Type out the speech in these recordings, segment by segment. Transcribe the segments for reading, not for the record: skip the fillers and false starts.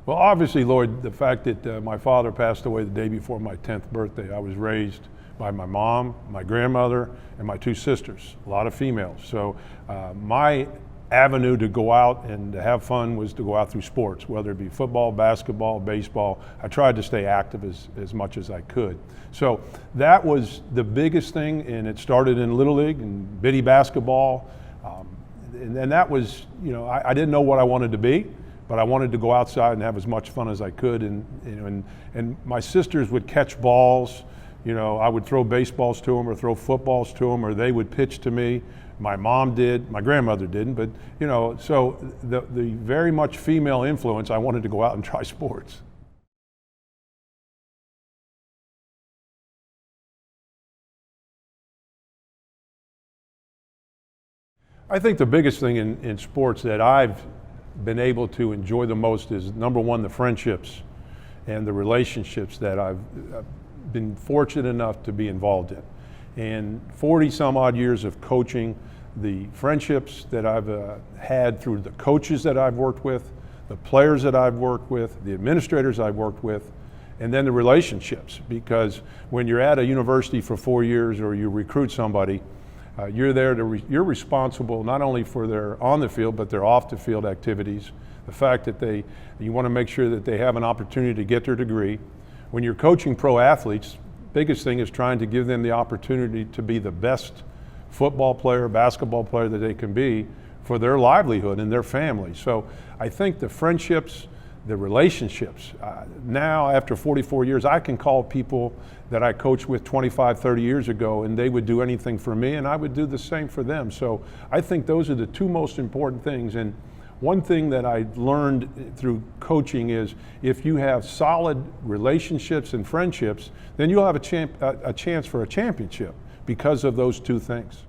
Well, obviously, Lloyd, the fact that my father passed away the day before my 10th birthday. I was raised by my mom, my grandmother, and my two sisters, a lot of females. So my avenue to go out and to have fun was to go out through sports, whether it be football, basketball, baseball. I tried to stay active as much as I could. So that was the biggest thing, and it started in Little League and Biddy basketball. And that was, I didn't know what I wanted to be, but I wanted to go outside and have as much fun as I could. And my sisters would catch balls. I would throw baseballs to them or throw footballs to them, or they would pitch to me. My mom did, my grandmother didn't, but so the very much female influence, I wanted to go out and try sports. I think the biggest thing in sports that I've been able to enjoy the most is, number one, the friendships and the relationships that I've been fortunate enough to be involved in. And 40 some odd years of coaching, the friendships that I've had through the coaches that I've worked with, the players that I've worked with, the administrators I've worked with, and then the relationships. Because when you're at a university for 4 years or you recruit somebody, you're there you're responsible not only for their on the field, but their off the field activities. The fact that you want to make sure that they have an opportunity to get their degree. When you're coaching pro athletes, biggest thing is trying to give them the opportunity to be the best football player, basketball player that they can be for their livelihood and their family. So I think the friendships, the relationships, now after 44 years, I can call people that I coached with 25, 30 years ago, and they would do anything for me, and I would do the same for them. So I think those are the two most important things. And one thing that I learned through coaching is if you have solid relationships and friendships, then you'll have a chance for a championship because of those two things.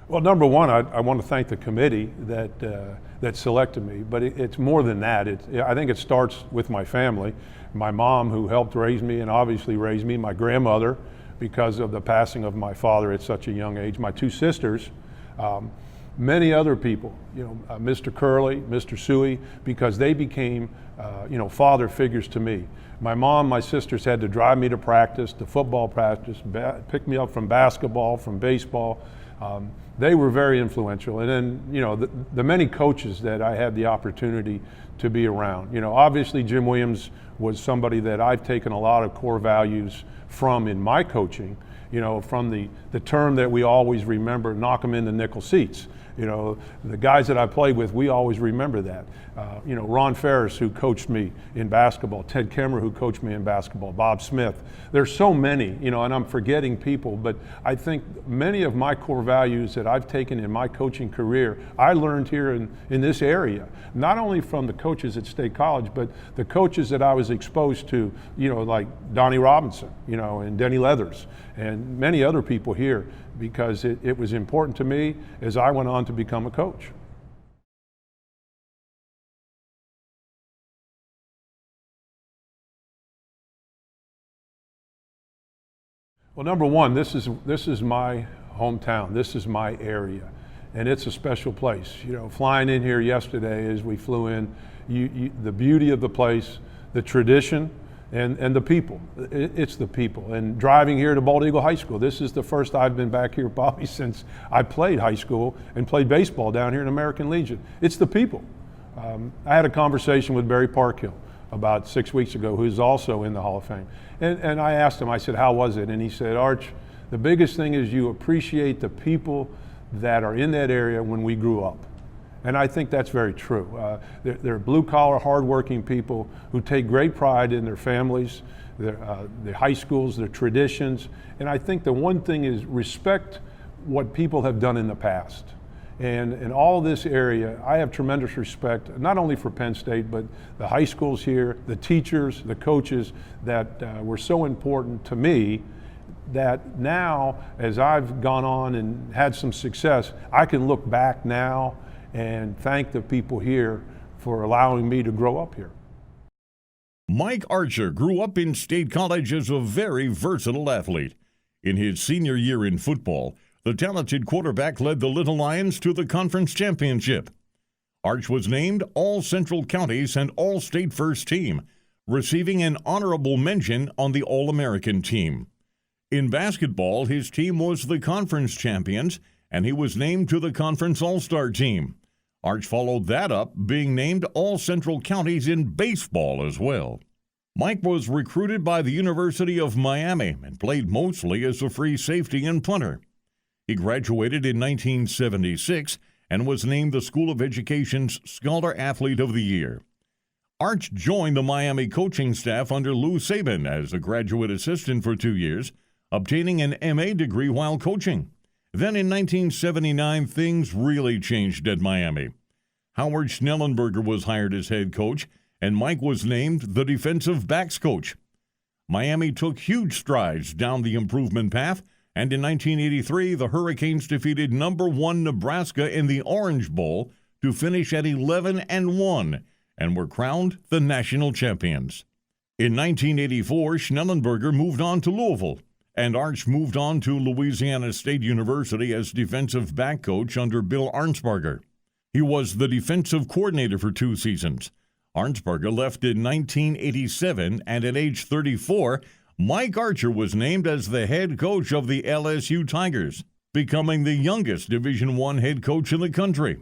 Well, number one, I want to thank the committee that selected me, but it's more than that. I think it starts with my family, my mom who helped raise me and obviously raised me, my grandmother because of the passing of my father at such a young age, my two sisters, many other people, Mr. Curley, Mr. Suey, because they became, father figures to me. My mom, my sisters had to drive me to practice, to football practice, pick me up from basketball, from baseball. They were very influential. And then, the many coaches that I had the opportunity to be around. Obviously Jim Williams was somebody that I've taken a lot of core values from in my coaching, from the term that we always remember, knock them into nickel seats. The guys that I played with, we always remember that. Ron Ferris, who coached me in basketball, Ted Kemmer, who coached me in basketball, Bob Smith. There's so many, and I'm forgetting people, but I think many of my core values that I've taken in my coaching career, I learned here in this area, not only from the coaches at State College, but the coaches that I was exposed to, like Donnie Robinson, and Denny Leathers, and many other people here, because it was important to me as I went on to become a coach. Well, number one, this is my hometown. This is my area, and it's a special place. Flying in here yesterday as we flew in, the beauty of the place, the tradition, and the people. It's the people. And driving here to Bald Eagle High School, this is the first I've been back here probably since I played high school and played baseball down here in American Legion. It's the people. I had a conversation with Barry Parkhill about 6 weeks ago, who's also in the Hall of Fame. And I asked him, I said, how was it? And he said, Arch, the biggest thing is you appreciate the people that are in that area when we grew up. And I think that's very true. They're blue-collar, hard-working people who take great pride in their families, their high schools, their traditions. And I think the one thing is respect what people have done in the past. And in all this area, I have tremendous respect, not only for Penn State, but the high schools here, the teachers, the coaches that were so important to me, that now, as I've gone on and had some success, I can look back now and thank the people here for allowing me to grow up here. Mike Archer grew up in State College as a very versatile athlete. In his senior year in football, the talented quarterback led the Little Lions to the conference championship. Arch was named All-Central Counties and All-State First Team, receiving an honorable mention on the All-American team. In basketball, his team was the conference champions, and he was named to the conference All-Star team. Arch followed that up, being named All-Central Counties in baseball as well. Mike was recruited by the University of Miami and played mostly as a free safety and punter. He graduated in 1976 and was named the School of Education's Scholar Athlete of the Year. Arch joined the Miami coaching staff under Lou Saban as a graduate assistant for 2 years, obtaining an MA degree while coaching. Then in 1979, things really changed at Miami. Howard Schnellenberger was hired as head coach, and Mike was named the defensive backs coach. Miami took huge strides down the improvement path, and in 1983, the Hurricanes defeated number 1 Nebraska in the Orange Bowl to finish at 11-1 and were crowned the national champions. In 1984, Schnellenberger moved on to Louisville, and Arch moved on to Louisiana State University as defensive back coach under Bill Arnsparger. He was the defensive coordinator for 2 seasons. Arnsparger left in 1987, and at age 34, Mike Archer was named as the head coach of the LSU Tigers, becoming the youngest Division I head coach in the country.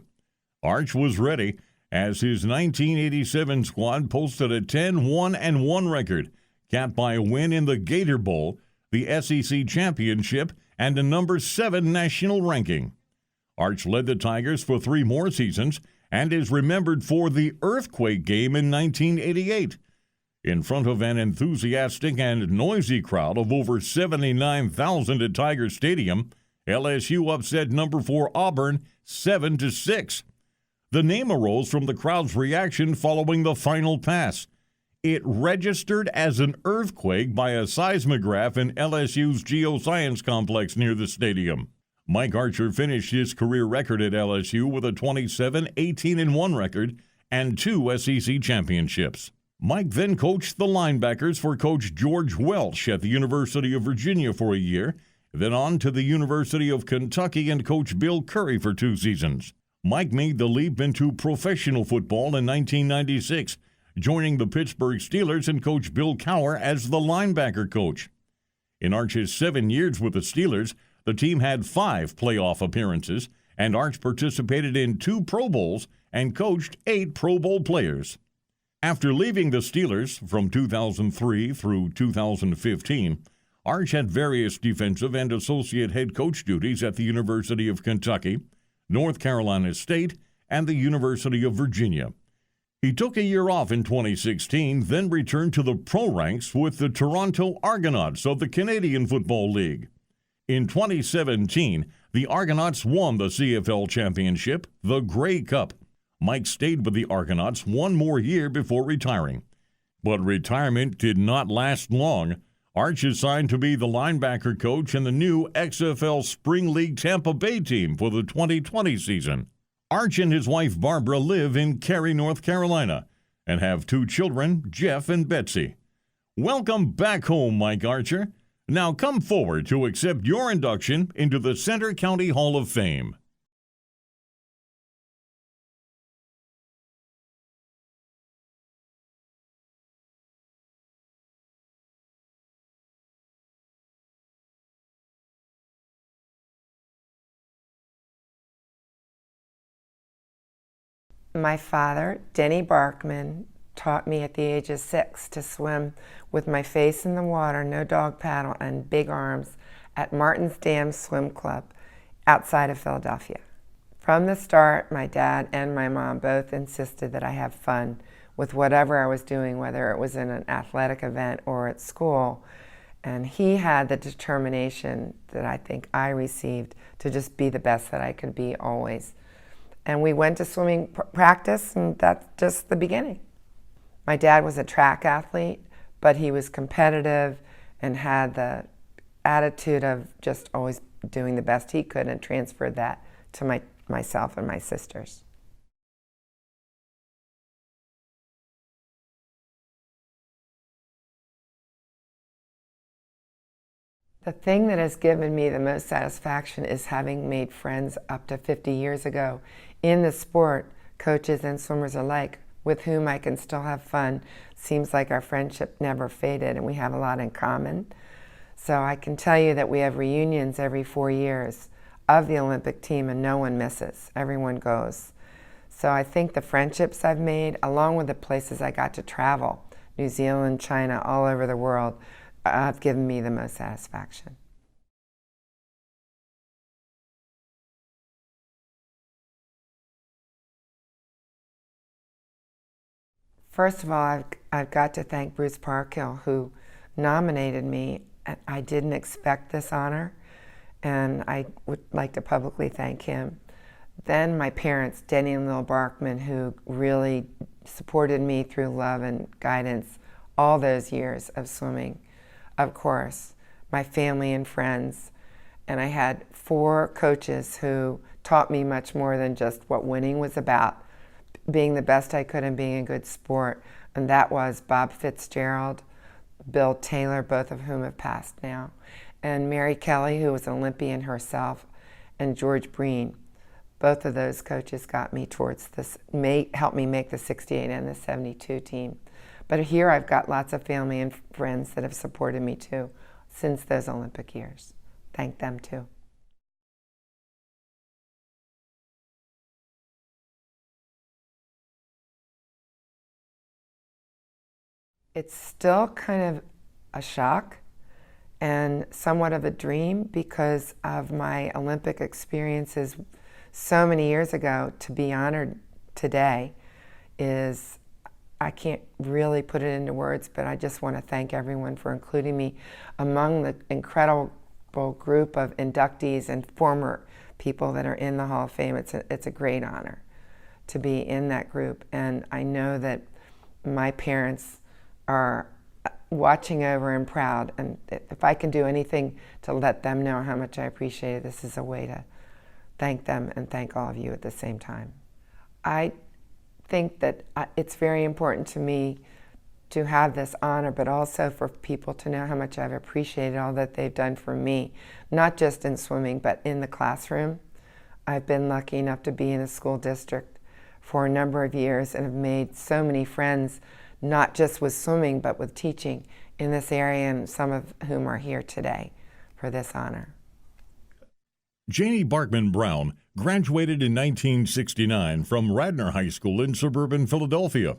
Arch was ready, as his 1987 squad posted a 10-1-1 record, capped by a win in the Gator Bowl, the SEC Championship, and a number 7 national ranking. Arch led the Tigers for 3 more seasons and is remembered for the earthquake game in 1988. In front of an enthusiastic and noisy crowd of over 79,000 at Tiger Stadium, LSU upset number 4 Auburn 7-6. The name arose from the crowd's reaction following the final pass. It registered as an earthquake by a seismograph in LSU's geoscience complex near the stadium. Mike Archer finished his career record at LSU with a 27-18-1 record and 2 SEC championships. Mike then coached the linebackers for Coach George Welch at the University of Virginia for a year, then on to the University of Kentucky and Coach Bill Curry for 2 seasons. Mike made the leap into professional football in 1996, joining the Pittsburgh Steelers and Coach Bill Cowher as the linebacker coach. In Arch's 7 years with the Steelers, the team had 5 playoff appearances, and Arch participated in 2 Pro Bowls and coached 8 Pro Bowl players. After leaving the Steelers from 2003 through 2015, Arch had various defensive and associate head coach duties at the University of Kentucky, North Carolina State, and the University of Virginia. He took a year off in 2016, then returned to the pro ranks with the Toronto Argonauts of the Canadian Football League. In 2017, the Argonauts won the CFL championship, the Grey Cup. Mike stayed with the Argonauts 1 more year before retiring. But retirement did not last long. Arch is signed to be the linebacker coach in the new XFL Spring League Tampa Bay team for the 2020 season. Arch and his wife Barbara live in Cary, North Carolina, and have 2 children, Jeff and Betsy. Welcome back home, Mike Archer. Now come forward to accept your induction into the Center County Hall of Fame. My father, Denny Barkman, taught me at the age of 6 to swim with my face in the water, no dog paddle, and big arms at Martin's Dam Swim Club outside of Philadelphia. From the start, my dad and my mom both insisted that I have fun with whatever I was doing, whether it was in an athletic event or at school. And he had the determination that I think I received to just be the best that I could be always. And we went to swimming practice, and that's just the beginning. My dad was a track athlete, but he was competitive and had the attitude of just always doing the best he could, and transferred that to myself and my sisters. The thing that has given me the most satisfaction is having made friends up to 50 years ago in the sport, coaches and swimmers alike, with whom I can still have fun. Seems like our friendship never faded and we have a lot in common. So I can tell you that we have reunions every 4 years of the Olympic team and no one misses. Everyone goes. So I think the friendships I've made, along with the places I got to travel, New Zealand, China, all over the world, have given me the most satisfaction. First of all, I've got to thank Bruce Parkhill, who nominated me. I didn't expect this honor, and I would like to publicly thank him. Then my parents, Denny and Lil Barkman, who really supported me through love and guidance all those years of swimming. Of course, my family and friends. And I had 4 coaches who taught me much more than just what winning was about, being the best I could and being a good sport. And that was Bob Fitzgerald, Bill Taylor, both of whom have passed now, and Mary Kelly, who was an Olympian herself, and George Breen. Both of those coaches got me towards this, helped me make the 68 and the 72 team. But here I've got lots of family and friends that have supported me too since those Olympic years. Thank them too. It's still kind of a shock and somewhat of a dream because of my Olympic experiences so many years ago. To be honored today is, I can't really put it into words, but I just want to thank everyone for including me among the incredible group of inductees and former people that are in the Hall of Fame. It's a great honor to be in that group, and I know that my parents are watching over and proud, and if I can do anything to let them know how much I appreciate it, this is a way to thank them and thank all of you at the same time. I think that it's very important to me to have this honor, but also for people to know how much I've appreciated all that they've done for me, not just in swimming, but in the classroom. I've been lucky enough to be in a school district for a number of years and have made so many friends, not just with swimming, but with teaching in this area, and some of whom are here today for this honor. Janie Barkman Brown graduated in 1969 from Radnor High School in suburban Philadelphia.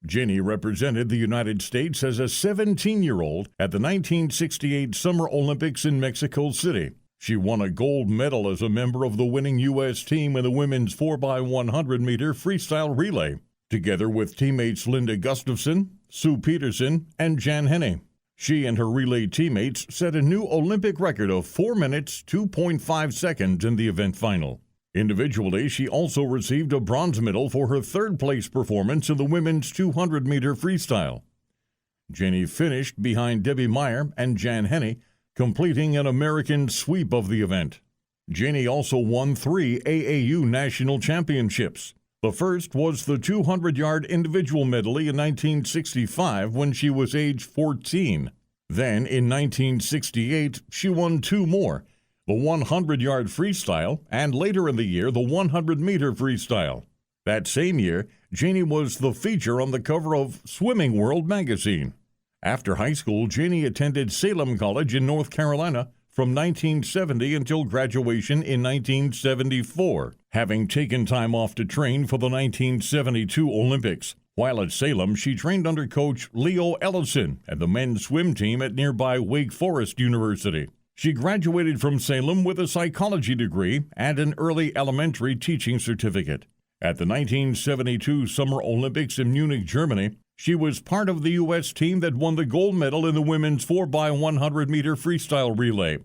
Janie represented the United States as a 17-year-old at the 1968 Summer Olympics in Mexico City. She won a gold medal as a member of the winning U.S. team in the women's 4x100-meter freestyle relay, together with teammates Linda Gustafson, Sue Peterson, and Jan Henne. She and her relay teammates set a new Olympic record of 4 minutes, 2.5 seconds in the event final. Individually, she also received a bronze medal for her third-place performance in the women's 200-meter freestyle. Janie finished behind Debbie Meyer and Jan Henne, completing an American sweep of the event. Janie also won 3 AAU national championships. The first was the 200-yard individual medley in 1965 when she was age 14. Then, in 1968, she won 2 more, the 100-yard freestyle, and later in the year, the 100-meter freestyle. That same year, Janie was the feature on the cover of Swimming World magazine. After high school, Janie attended Salem College in North Carolina from 1970 until graduation in 1974, having taken time off to train for the 1972 Olympics. While at Salem, she trained under coach Leo Ellison and the men's swim team at nearby Wake Forest University. She graduated from Salem with a psychology degree and an early elementary teaching certificate. At the 1972 Summer Olympics in Munich, Germany, she was part of the U.S. team that won the gold medal in the women's 4x100-meter freestyle relay,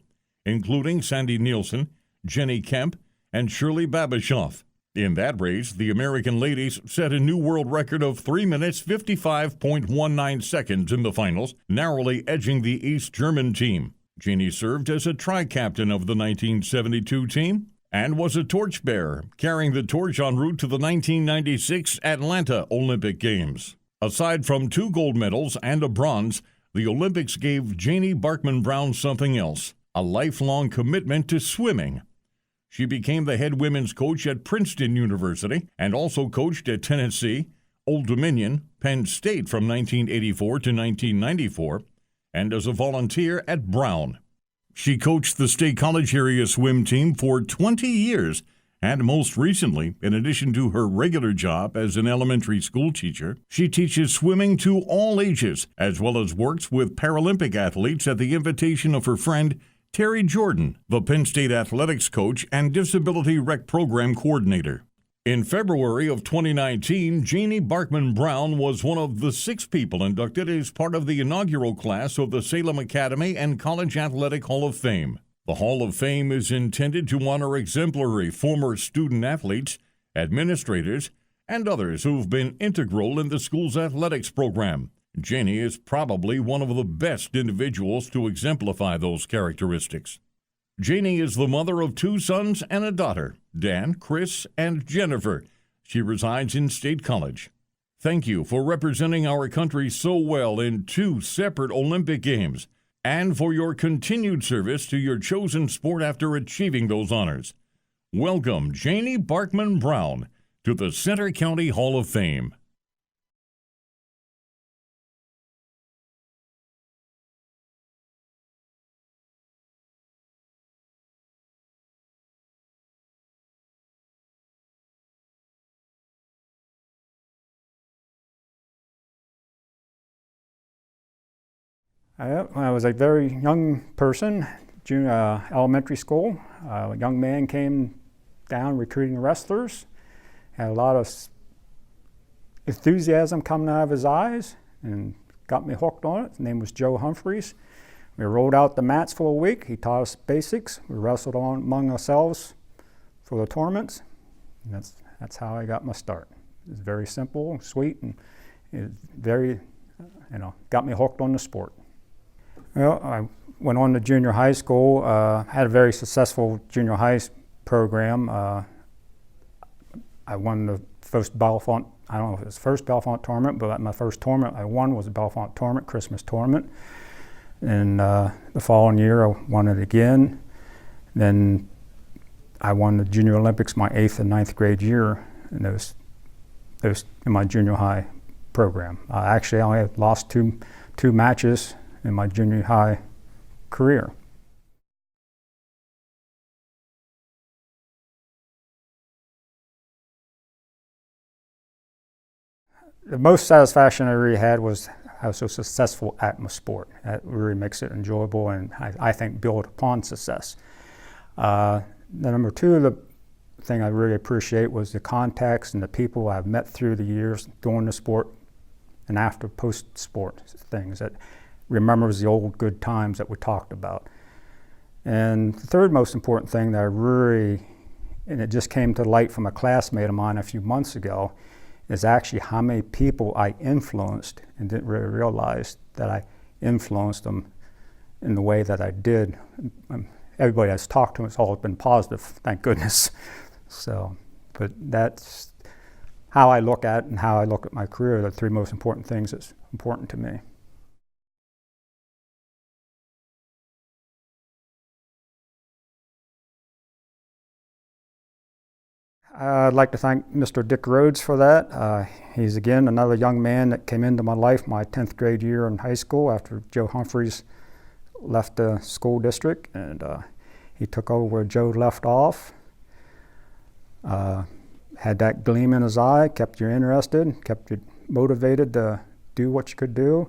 including Sandy Nielsen, Jenny Kemp, and Shirley Babashoff. In that race, the American ladies set a new world record of 3 minutes 55.19 seconds in the finals, narrowly edging the East German team. Janie served as a tri-captain of the 1972 team and was a torchbearer, carrying the torch en route to the 1996 Atlanta Olympic Games. Aside from 2 gold medals and a bronze, the Olympics gave Janie Barkman Brown something else, a lifelong commitment to swimming. She became the head women's coach at Princeton University and also coached at Tennessee, Old Dominion, Penn State from 1984 to 1994, and as a volunteer at Brown. She coached the State College area swim team for 20 years, and most recently, in addition to her regular job as an elementary school teacher, she teaches swimming to all ages, as well as works with Paralympic athletes at the invitation of her friend Terry Jordan, the Penn State athletics coach and disability rec program coordinator. In February of 2019, Janie Barkman Brown was one of the 6 people inducted as part of the inaugural class of the Salem Academy and College Athletic Hall of Fame. The Hall of Fame is intended to honor exemplary former student athletes, administrators, and others who've been integral in the school's athletics program. Janie is probably one of the best individuals to exemplify those characteristics. Janie is the mother of 2 sons and a daughter, Dan, Chris, and Jennifer. She resides in State College. Thank you for representing our country so well in 2 separate Olympic Games, and for your continued service to your chosen sport after achieving those honors. Welcome, Janie Barkman Brown, to the Center County Hall of Fame. When I was a very young person, elementary school, a young man came down recruiting wrestlers, had a lot of enthusiasm coming out of his eyes and got me hooked on it. His name was Joe Humphreys. We rolled out the mats for a week. He taught us basics. We wrestled on among ourselves for the tournaments. And that's how I got my start. It was very simple, sweet, and it very, got me hooked on the sport. Well, I went on to junior high school, had a very successful junior high program. I won the first Bellefonte, I don't know if it was the first Bellefonte tournament, but my first tournament I won was the Bellefonte tournament, Christmas tournament. And the following year I won it again. Then I won the Junior Olympics my 8th and 9th grade year, and those in my junior high program. Actually, I only had lost two matches in my junior high career. The most satisfaction I really had was how so successful at my sport. That really makes it enjoyable and I think build upon success. The number 2, the thing I really appreciate was the contacts and the people I've met through the years doing the sport and after post-sport things that remembers the old good times that we talked about. And the third most important thing that I really, and it just came to light from a classmate of mine a few months ago, is actually how many people I influenced and didn't really realize that I influenced them in the way that I did. Everybody that's talked to me has always been positive, thank goodness. So, but that's how I look at and how I look at my career, the 3 most important things that's important to me. I'd like to thank Mr. Dick Rhodes for that. He's again another young man that came into my life my 10th grade year in high school after Joe Humphreys left the school district, and he took over where Joe left off. Had that gleam in his eye, kept you interested, kept you motivated to do what you could do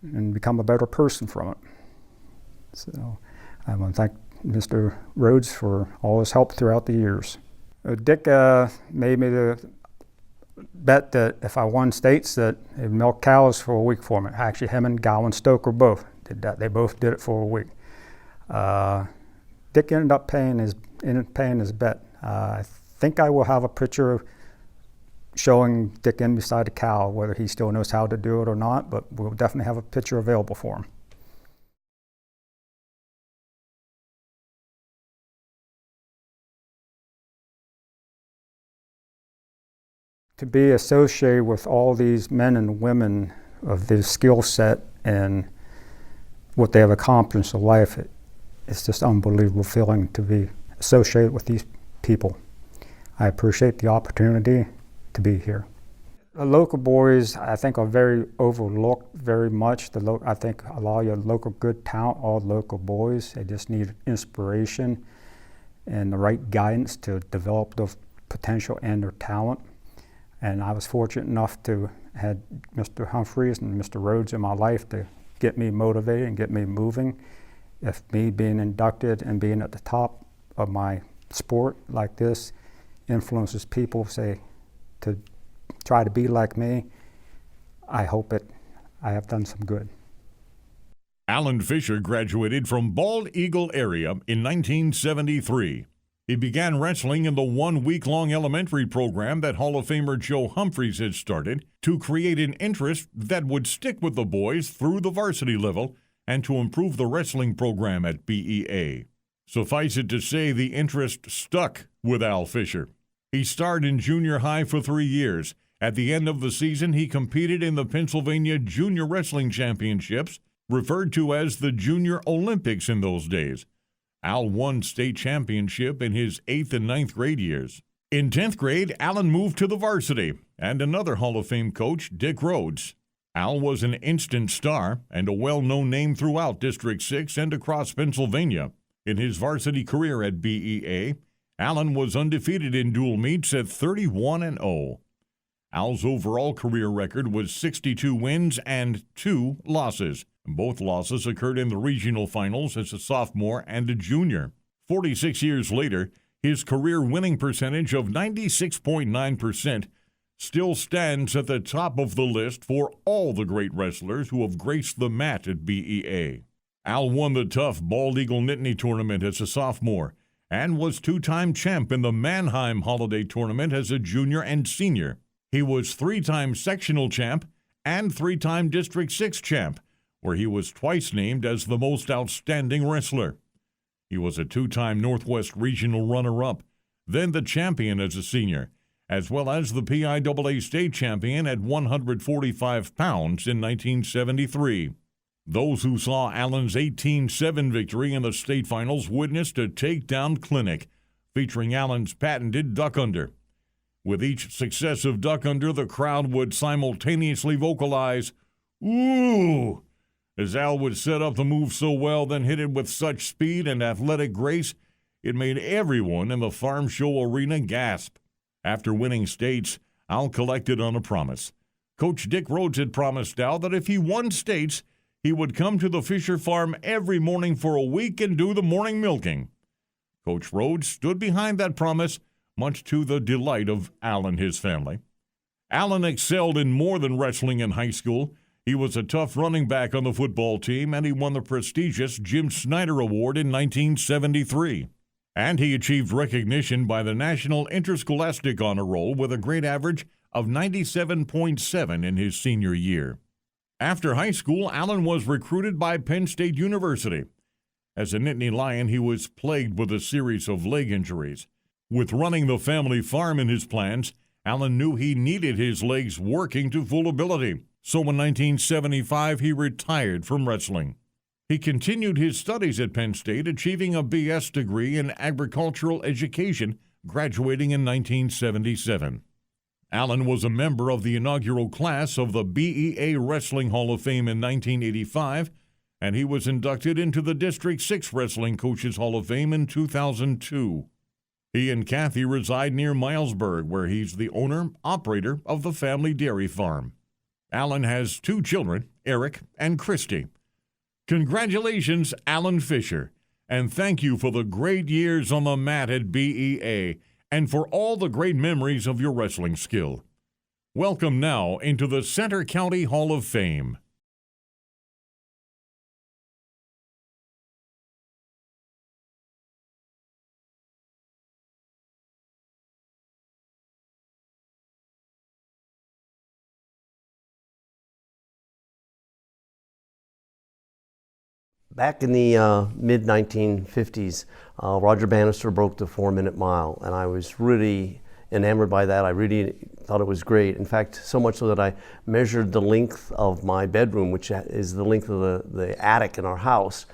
and become a better person from it. So I want to thank Mr. Rhodes for all his help throughout the years. Dick made me the bet that if I won states that he'd milk cows for a week for me. Actually, him and Gowan Stoker both did that. They both did it for a week. Dick ended up paying his bet. I think I will have a picture showing Dick in beside a cow, whether he still knows how to do it or not, but we'll definitely have a picture available for him. To be associated with all these men and women of this skill set and what they have accomplished in life, It's just unbelievable feeling to be associated with these people. I appreciate the opportunity to be here. The local boys, I think, are very overlooked very much. I think a lot of your local good talent are local boys. They just need inspiration and the right guidance to develop their potential and their talent. And I was fortunate enough to have Mr. Humphreys and Mr. Rhodes in my life to get me motivated and get me moving. If me being inducted and being at the top of my sport like this influences people, say, to try to be like me, I hope I have done some good. Alan Fisher graduated from Bald Eagle area in 1973. He began wrestling in the 1 week-long elementary program that Hall of Famer Joe Humphreys had started to create an interest that would stick with the boys through the varsity level and to improve the wrestling program at BEA. Suffice it to say, the interest stuck with Al Fisher. He starred in junior high for 3 years. At the end of the season, he competed in the Pennsylvania Junior Wrestling Championships, referred to as the Junior Olympics in those days. Al won state championship in his 8th and 9th grade years. In 10th grade, Alan moved to the varsity, and another Hall of Fame coach, Dick Rhodes. Al was an instant star and a well-known name throughout District 6 and across Pennsylvania. In his varsity career at BEA, Alan was undefeated in dual meets at 31-0. Al's overall career record was 62 wins and 2 losses. Both losses occurred in the regional finals as a sophomore and a junior. 46 years later, his career winning percentage of 96.9% still stands at the top of the list for all the great wrestlers who have graced the mat at BEA. Al won the tough Bald Eagle Nittany tournament as a sophomore and was 2-time champ in the Mannheim Holiday Tournament as a junior and senior. He was 3-time sectional champ and 3-time District 6 champ, where he was twice named as the most outstanding wrestler. He was a 2-time Northwest Regional runner-up, then the champion as a senior, as well as the PIAA state champion at 145 pounds in 1973. Those who saw Allen's 18-7 victory in the state finals witnessed a takedown clinic featuring Allen's patented duck under. With each successive duck under, the crowd would simultaneously vocalize, "Ooh!" as Al would set up the move so well, then hit it with such speed and athletic grace, it made everyone in the farm show arena gasp. After winning states, Al collected on a promise. Coach Dick Rhodes had promised Al that if he won states, he would come to the Fisher farm every morning for a week and do the morning milking. Coach Rhodes stood behind that promise, much to the delight of Al and his family. Allen excelled in more than wrestling in high school. He was a tough running back on the football team, and he won the prestigious Jim Snyder Award in 1973. And he achieved recognition by the National Interscholastic Honor Roll with a grade average of 97.7 in his senior year. After high school, Allen was recruited by Penn State University. As a Nittany Lion, he was plagued with a series of leg injuries. With running the family farm in his plans, Allen knew he needed his legs working to full ability. So in 1975, he retired from wrestling. He continued his studies at Penn State, achieving a BS degree in agricultural education, graduating in 1977. Allen was a member of the inaugural class of the BEA Wrestling Hall of Fame in 1985, and he was inducted into the District 6 Wrestling Coaches Hall of Fame in 2002. He and Kathy reside near Milesburg, where he's the owner-operator of the family dairy farm. Allen has 2 children, Eric and Christy. Congratulations, Alan Fisher, and thank you for the great years on the mat at BEA and for all the great memories of your wrestling skill. Welcome now into the Center County Hall of Fame. Back in the mid-1950s, Roger Bannister broke the 4-minute mile, and I was really enamored by that. I really thought it was great. In fact, so much so that I measured the length of my bedroom, which is the length of the attic in our house,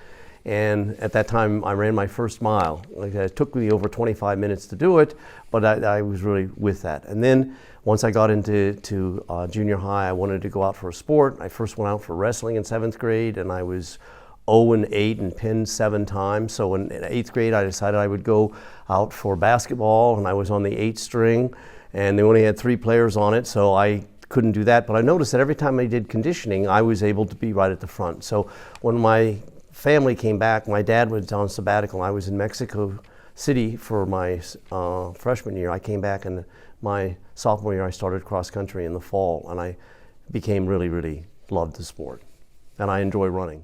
And at that time, I ran my first mile. Like, it took me over 25 minutes to do it, but I was really with that. And then once I got into junior high, I wanted to go out for a sport. I first went out for wrestling in 7th grade, and I was 0-8 and pinned 7 times. So in 8th grade, I decided I would go out for basketball, and I was on the 8th string, and they only had 3 players on it, so I couldn't do that. But I noticed that every time I did conditioning, I was able to be right at the front. So when my family came back, my dad was on sabbatical. I was in Mexico City for my freshman year. I came back, and my sophomore year, I started cross country in the fall, and I became really loved the sport, and I enjoy running.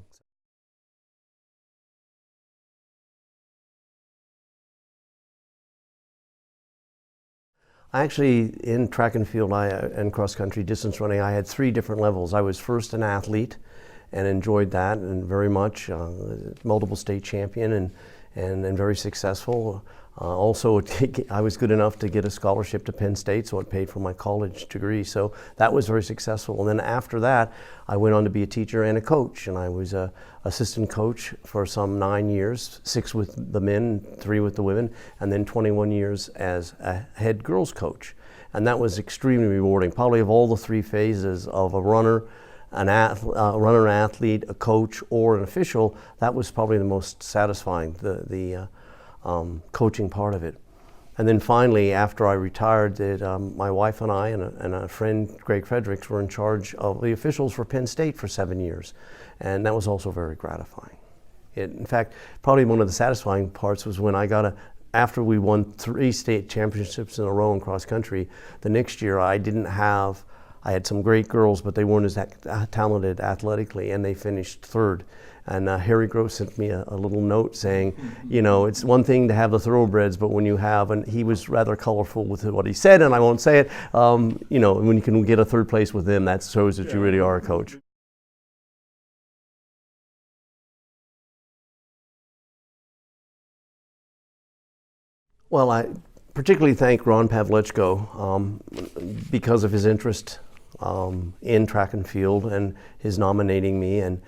Actually, in track and field and cross country distance running, I had 3 different levels. I was first an athlete and enjoyed that and very much, multiple state champion and very successful. Also, I was good enough to get a scholarship to Penn State, so it paid for my college degree. So that was very successful. And then after that, I went on to be a teacher and a coach. And I was an assistant coach for some 9 years, 6 with the men, 3 with the women, and then 21 years as a head girls coach. And that was extremely rewarding. Probably of all the 3 phases of a runner, runner, athlete, a coach, or an official, that was probably the most satisfying, the coaching part of it. And then finally, after I retired, my wife and I and a friend, Greg Fredericks, were in charge of the officials for Penn State for 7 years. And that was also very gratifying. In fact, probably one of the satisfying parts was when after we won 3 state championships in a row in cross country, the next year I had some great girls, but they weren't as talented athletically, and they finished 3rd. And Harry Gross sent me a little note saying, you know, it's one thing to have the thoroughbreds, but when you have, and he was rather colorful with what he said, and I won't say it, you know, when you can get a 3rd place with them, that shows that you really are a coach. Well, I particularly thank Ron Pavlichko because of his interest in track and field and his nominating me, and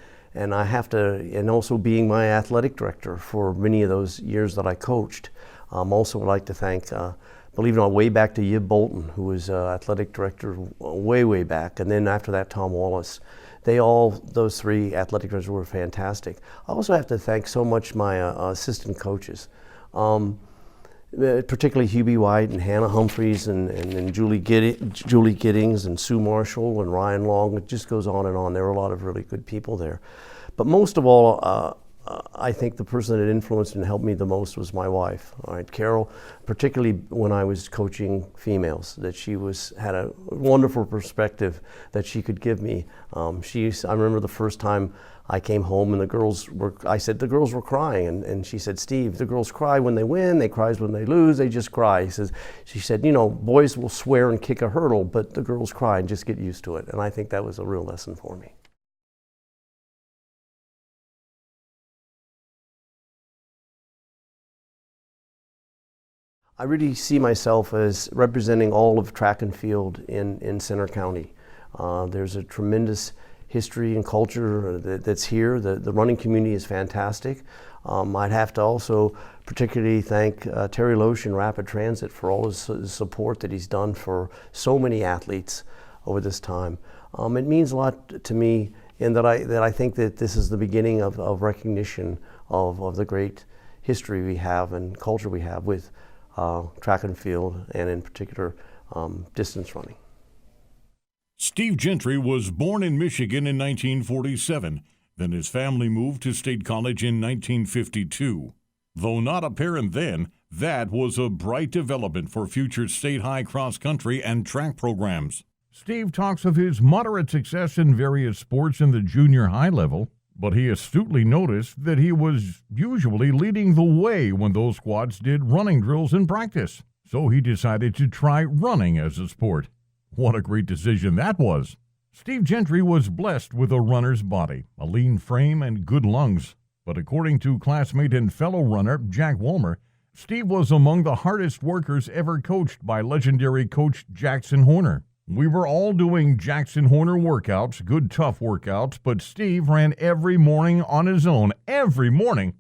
I have to, and also being my athletic director for many of those years that I coached. Also would like to thank, believe it or not, way back to Yib Bolton, who was athletic director way back, and then after that, Tom Wallace. Those 3 athletic directors were fantastic. I also have to thank so much my assistant coaches. Particularly Hubie White and Hannah Humphreys and Julie Giddings and Sue Marshall and Ryan Long. It just goes on and on. There were a lot of really good people there. But most of all, I think the person that influenced and helped me the most was my wife, all right, Carol, particularly when I was coaching females, that she had a wonderful perspective that she could give me. I remember the first time I came home and I said the girls were crying, and she said, Steve, the girls cry when they win, they cry when they lose, they just cry. She said, you know, boys will swear and kick a hurdle, but the girls cry and just get used to it. And I think that was a real lesson for me. I really see myself as representing all of track and field in Center County. There's a tremendous history and culture that's here. The running community is fantastic. I'd have to also particularly thank Terry Loesch and Rapid Transit for all his support that he's done for so many athletes over this time. It means a lot to me in that I think that this is the beginning of recognition of the great history we have and culture we have with track and field, and in particular distance running. Steve Gentry was born in Michigan in 1947. Then his family moved to State College in 1952. Though not apparent then, that was a bright development for future state high cross country and track programs. Steve talks of his moderate success in various sports in the junior high level, but he astutely noticed that he was usually leading the way when those squads did running drills in practice. So he decided to try running as a sport. What a great decision that was. Steve Gentry was blessed with a runner's body, a lean frame, and good lungs. But according to classmate and fellow runner Jack Walmer, Steve was among the hardest workers ever coached by legendary coach Jackson Horner. We were all doing Jackson Horner workouts, good tough workouts, but Steve ran every morning on his own, every morning.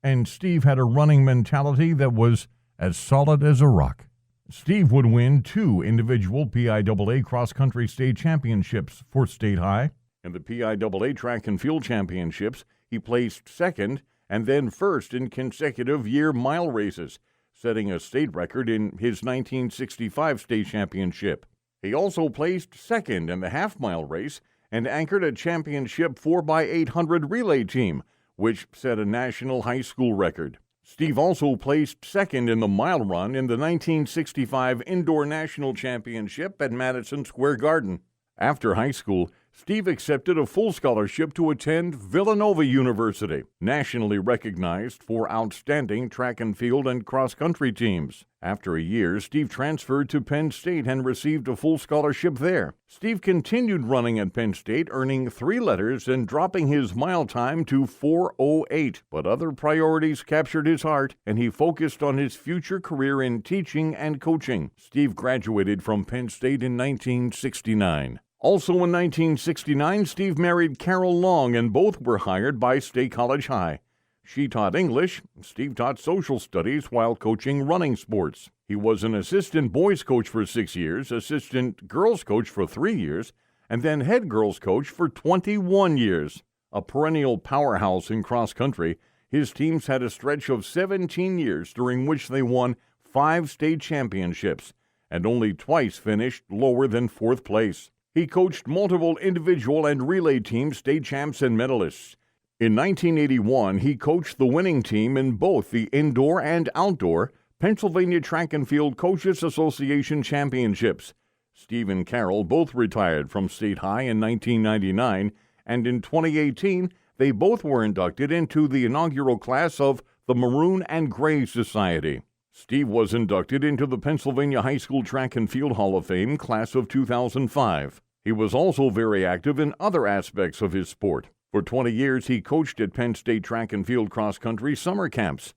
And Steve had a running mentality that was as solid as a rock. Steve would win 2 individual PIAA cross-country state championships for State High. In the PIAA track and field championships, he placed second and then first in consecutive year mile races, setting a state record in his 1965 state championship. He also placed second in the half-mile race and anchored a championship 4x800 relay team, which set a national high school record. Steve also placed second in the mile run in the 1965 Indoor National Championship at Madison Square Garden. After high school, Steve accepted a full scholarship to attend Villanova University, nationally recognized for outstanding track and field and cross-country teams. After a year, Steve transferred to Penn State and received a full scholarship there. Steve continued running at Penn State, earning 3 letters and dropping his mile time to 4:08. But other priorities captured his heart, and he focused on his future career in teaching and coaching. Steve graduated from Penn State in 1969. Also in 1969, Steve married Carol Long, and both were hired by State College High. She taught English, Steve taught social studies while coaching running sports. He was an assistant boys coach for 6 years, assistant girls coach for 3 years, and then head girls coach for 21 years. A perennial powerhouse in cross country, his teams had a stretch of 17 years during which they won 5 state championships and only twice finished lower than 4th place. He coached multiple individual and relay teams, state champs, and medalists. In 1981, he coached the winning team in both the indoor and outdoor Pennsylvania Track and Field Coaches Association Championships. Steve and Carol both retired from State High in 1999, and in 2018, they both were inducted into the inaugural class of the Maroon and Gray Society. Steve was inducted into the Pennsylvania High School Track and Field Hall of Fame class of 2005. He was also very active in other aspects of his sport. For 20 years, he coached at Penn State Track and Field cross-country summer camps.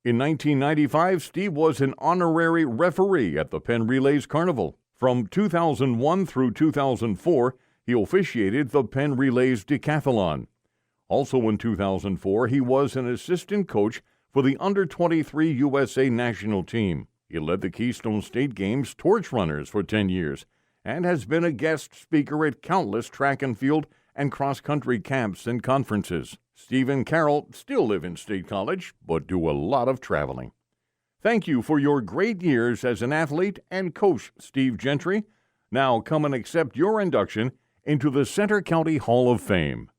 In 1995, Steve was an honorary referee at the Penn Relays Carnival. From 2001 through 2004, he officiated the Penn Relays Decathlon. Also in 2004, he was an assistant coach for the Under-23 USA national team. He led the Keystone State Games Torch Runners for 10 years and has been a guest speaker at countless track and field and cross-country camps and conferences. Steve and Carol still live in State College, but do a lot of traveling. Thank you for your great years as an athlete and coach, Steve Gentry. Now come and accept your induction into the Center County Hall of Fame.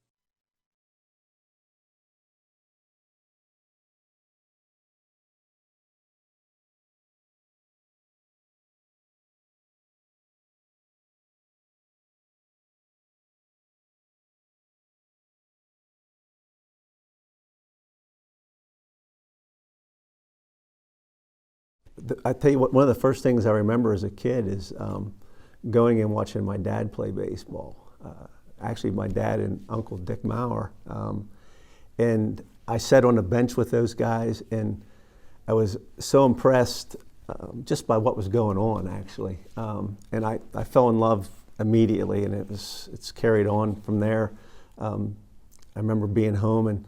I tell you what, one of the first things I remember as a kid is going and watching my dad play baseball. Actually, my dad and Uncle Dick Maurer. And I sat on the bench with those guys, and I was so impressed just by what was going on, actually. And I fell in love immediately, and it's carried on from there. I remember being home and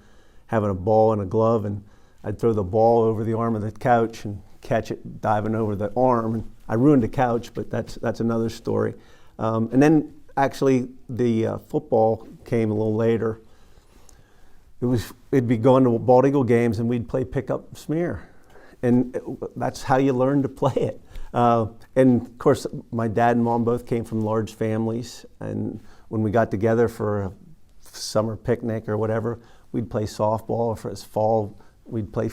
having a ball and a glove, and I'd throw the ball over the arm of the couch and catch it diving over the arm. And I ruined the couch, but that's another story. And then actually the football came a little later. It'd be going to Bald Eagle games, and we'd play pickup smear, and that's how you learn to play it. And of course, my dad and mom both came from large families, and when we got together for a summer picnic or whatever, we'd play softball. Or for his fall, we'd play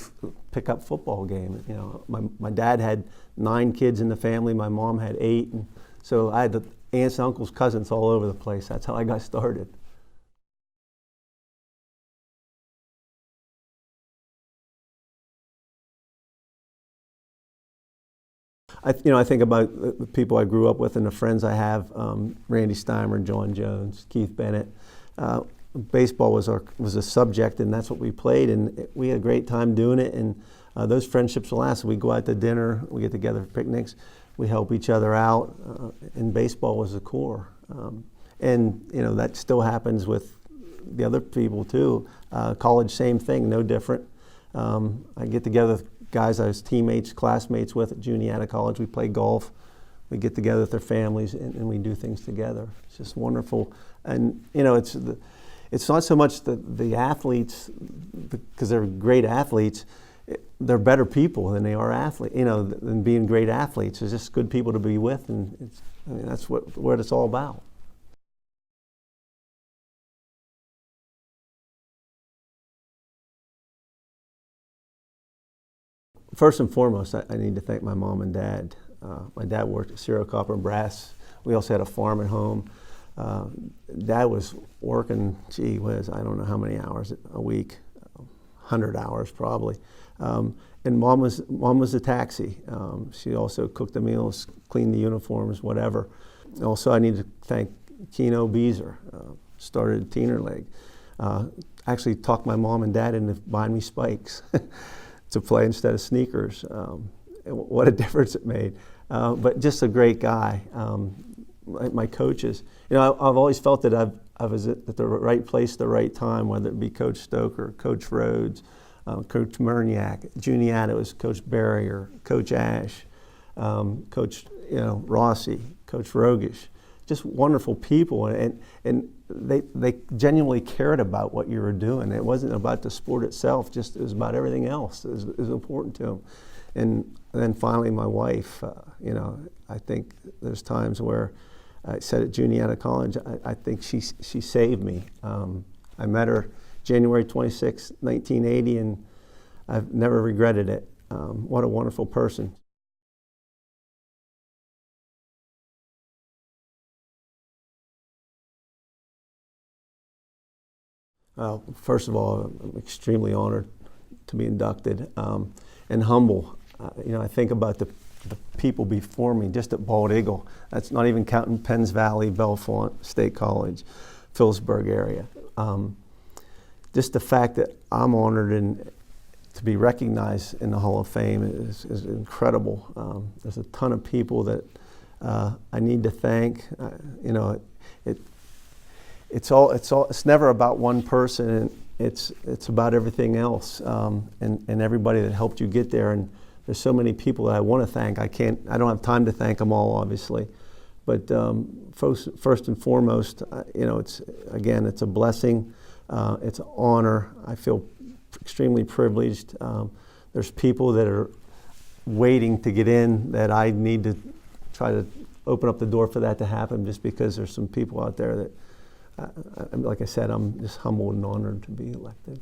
pickup football game. You know, my dad had 9 kids in the family. My mom had 8, and so I had the aunts, uncles, cousins all over the place. That's how I got started. I think about the people I grew up with and the friends I have, Randy Steimer, John Jones, Keith Bennett. Baseball was a subject, and that's what we played, and we had a great time doing it, and those friendships will last. We go out to dinner, we get together for picnics. we help each other out, and baseball was the core. And you know, that still happens with the other people too. College, same thing, no different. I get together with guys I was teammates, classmates with at Juniata College. We play golf. We get together with their families and we do things together. It's just wonderful. And you know, it's not so much the athletes, because they're great athletes. They're better people than they are athletes. You know, than being great athletes. It's just good people to be with, and I mean, that's what it's all about. First and foremost, I need to thank my mom and dad. My dad worked at Cerro Copper and Brass. We also had a farm at home. Dad was working, gee whiz, I don't know how many hours a week, 100 hours probably. And mom was the taxi. She also cooked the meals, cleaned the uniforms, whatever. Also, I need to thank Keno Beezer, started Teener League. Actually talked my mom and dad into buying me spikes to play instead of sneakers. What a difference it made. But just a great guy. My coaches, you know, I've always felt that I was at the right place at the right time, whether it be Coach Stoker, Coach Rhodes, Coach Murniak. Juniata, it was Coach Barrier, Coach Ash, Coach Rossi, Coach Rogish. Just wonderful people, and they genuinely cared about what you were doing. It wasn't about the sport itself; just it was about everything else. It was important to them. And then finally, my wife. You know, I think there's times where I said at Juniata College, I think she saved me. I met her January 26, 1980, and I've never regretted it. What a wonderful person. First of all, I'm extremely honored to be inducted, and humble. You know, I think about the people before me, just at Bald Eagle. That's not even counting Penns Valley, Bellefonte, State College, Phillipsburg area. Just the fact that I'm honored and to be recognized in the Hall of Fame is incredible. There's a ton of people that I need to thank. You know, it's never about one person, and it's about everything else, and everybody that helped you get there. And there's so many people that I want to thank. I don't have time to thank them all, obviously. But first and foremost, you know, it's a blessing. It's an honor. I feel extremely privileged. There's people that are waiting to get in that I need to try to open up the door for that to happen, just because there's some people out there that, like I said, I'm just humbled and honored to be elected.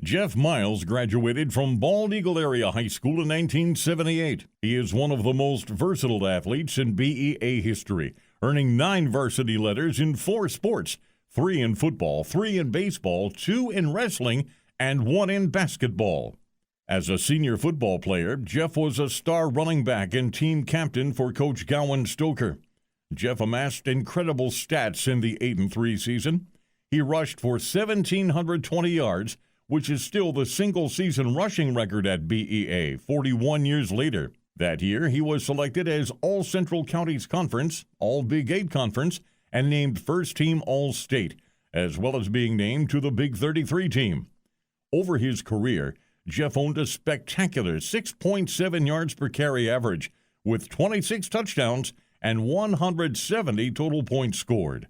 Jeff Miles graduated from Bald Eagle Area High School in 1978. He is one of the most versatile athletes in BEA history, earning 9 varsity letters in 4 sports, 3 in football, 3 in baseball, 2 in wrestling, and 1 in basketball. As a senior football player, Jeff was a star running back and team captain for Coach Gowan Stoker. Jeff amassed incredible stats in the 8-3 season. He rushed for 1,720 yards, which is still the single-season rushing record at BEA 41 years later. That year, he was selected as All-Central Counties Conference, All-Big 8 Conference, and named First-Team All-State, as well as being named to the Big 33 team. Over his career, Jeff owned a spectacular 6.7 yards per carry average, with 26 touchdowns and 170 total points scored.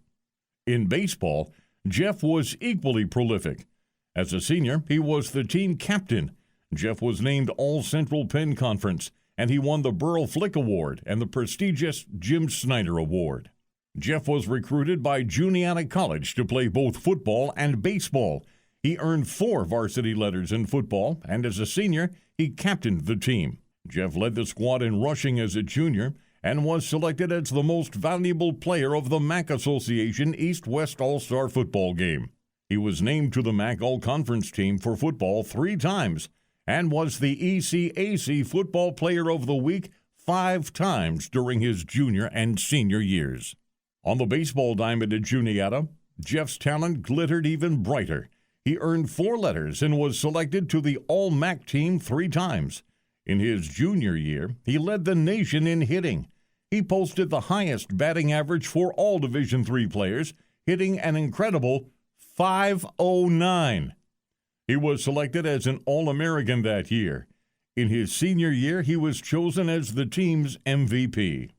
In baseball, Jeff was equally prolific. As a senior, he was the team captain. Jeff was named All-Central Penn Conference, and he won the Burl Flick Award and the prestigious Jim Snyder Award. Jeff was recruited by Juniata College to play both football and baseball. He earned 4 varsity letters in football, and as a senior, he captained the team. Jeff led the squad in rushing as a junior and was selected as the most valuable player of the MAC Association East-West All-Star football game. He was named to the MAC All-Conference team for football 3 times and was the ECAC Football Player of the Week 5 times during his junior and senior years. On the baseball diamond at Juniata, Jeff's talent glittered even brighter. He earned 4 letters and was selected to the All-MAC team 3 times. In his junior year, he led the nation in hitting. He posted the highest batting average for all Division III players, hitting an incredible .509. He was selected as an All-American that year. In his senior year, he was chosen as the team's MVP.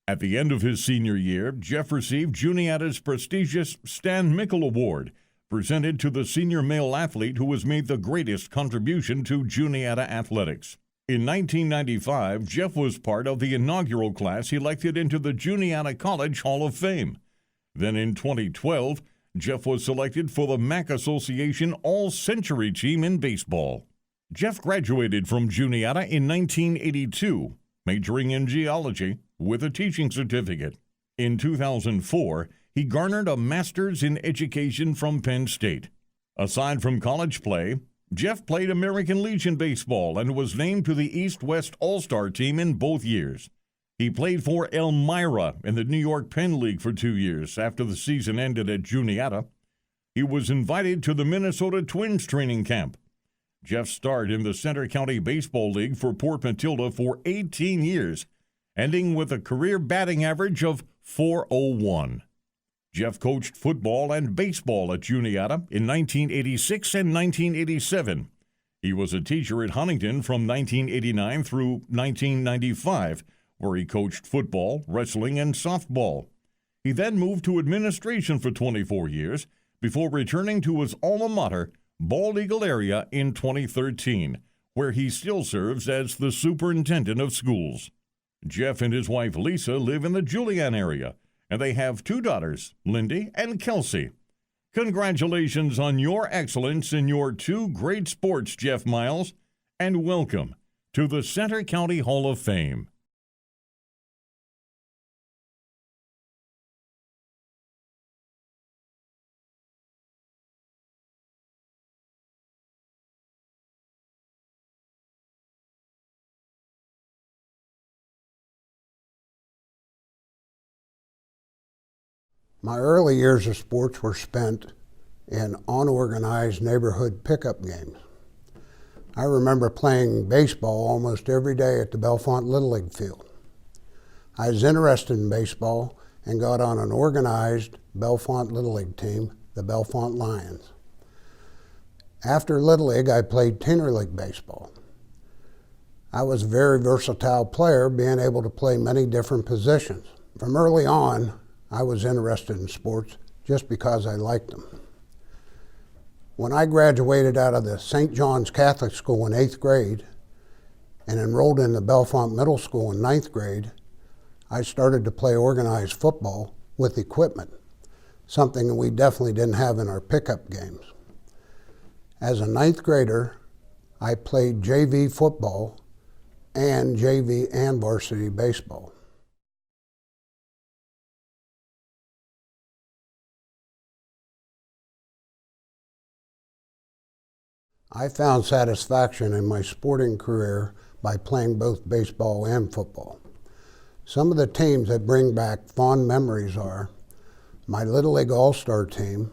At the end of his senior year, Jeff received Juniata's prestigious Stan Mickle Award, presented to the senior male athlete who has made the greatest contribution to Juniata athletics. In 1995, Jeff was part of the inaugural class elected into the Juniata College Hall of Fame. Then in 2012, Jeff was selected for the MAC Association All-Century Team in baseball. Jeff graduated from Juniata in 1982, majoring in geology with a teaching certificate. In 2004, he garnered a master's in education from Penn State. Aside from college play, Jeff played American Legion baseball and was named to the East-West All-Star team in both years. He played for Elmira in the New York Penn League for 2 years after the season ended at Juniata. He was invited to the Minnesota Twins training camp. Jeff starred in the Center County Baseball League for Port Matilda for 18 years, ending with a career batting average of .401. Jeff coached football and baseball at Juniata in 1986 and 1987. He was a teacher at Huntington from 1989 through 1995, where he coached football, wrestling, and softball. He then moved to administration for 24 years before returning to his alma mater, Bald Eagle area, in 2013, where he still serves as the superintendent of schools. Jeff and his wife Lisa live in the Julian area, and they have 2 daughters, Lindy and Kelsey. Congratulations on your excellence in your 2 great sports, Jeff Miles, and welcome to the Center County Hall of Fame. My early years of sports were spent in unorganized neighborhood pickup games. I remember playing baseball almost every day at the Bellefonte Little League field. I was interested in baseball and got on an organized Bellefonte Little League team, the Bellefonte Lions. After Little League, I played Teen League baseball. I was a very versatile player, being able to play many different positions. From early on, I was interested in sports just because I liked them. When I graduated out of the St. John's Catholic School in 8th grade and enrolled in the Bellefonte Middle School in 9th grade, I started to play organized football with equipment, something we definitely didn't have in our pickup games. As a 9th grader, I played JV football and JV and varsity baseball. I found satisfaction in my sporting career by playing both baseball and football. Some of the teams that bring back fond memories are my Little League All-Star team.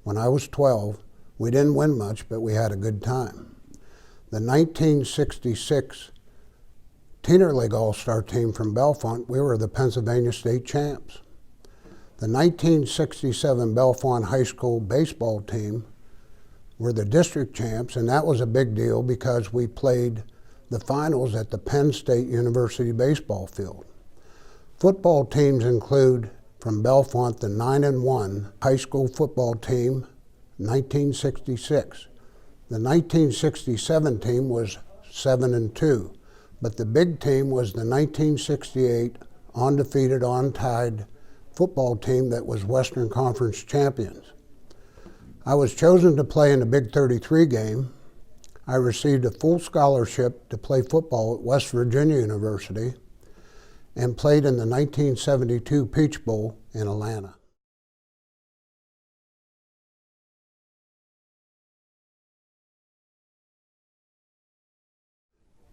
When I was 12, we didn't win much, but we had a good time. The 1966 Teen League All-Star team from Bellefonte, we were the Pennsylvania State champs. The 1967 Bellefonte High School baseball team were the district champs, and that was a big deal because we played the finals at the Penn State University baseball field. Football teams include from Bellefonte the 9-1 high school football team, 1966. The 1967 team was 7-2, but the big team was the 1968 undefeated, untied football team that was Western Conference champions. I was chosen to play in the Big 33 game. I received a full scholarship to play football at West Virginia University and played in the 1972 Peach Bowl in Atlanta.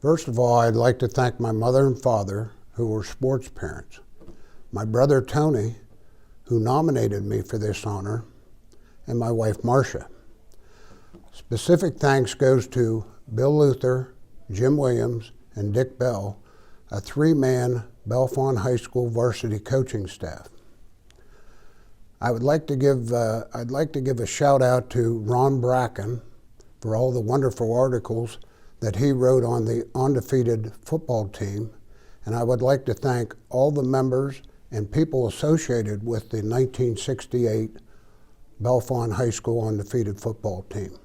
First of all, I'd like to thank my mother and father, who were sports parents, my brother Tony, who nominated me for this honor, and my wife Marcia. Specific thanks goes to Bill Luther, Jim Williams, and Dick Bell, a three-man Bellefonte High School varsity coaching staff. I'd like to give a shout out to Ron Bracken for all the wonderful articles that he wrote on the undefeated football team, and I would like to thank all the members and people associated with the 1968 Bellefonte High School undefeated football team.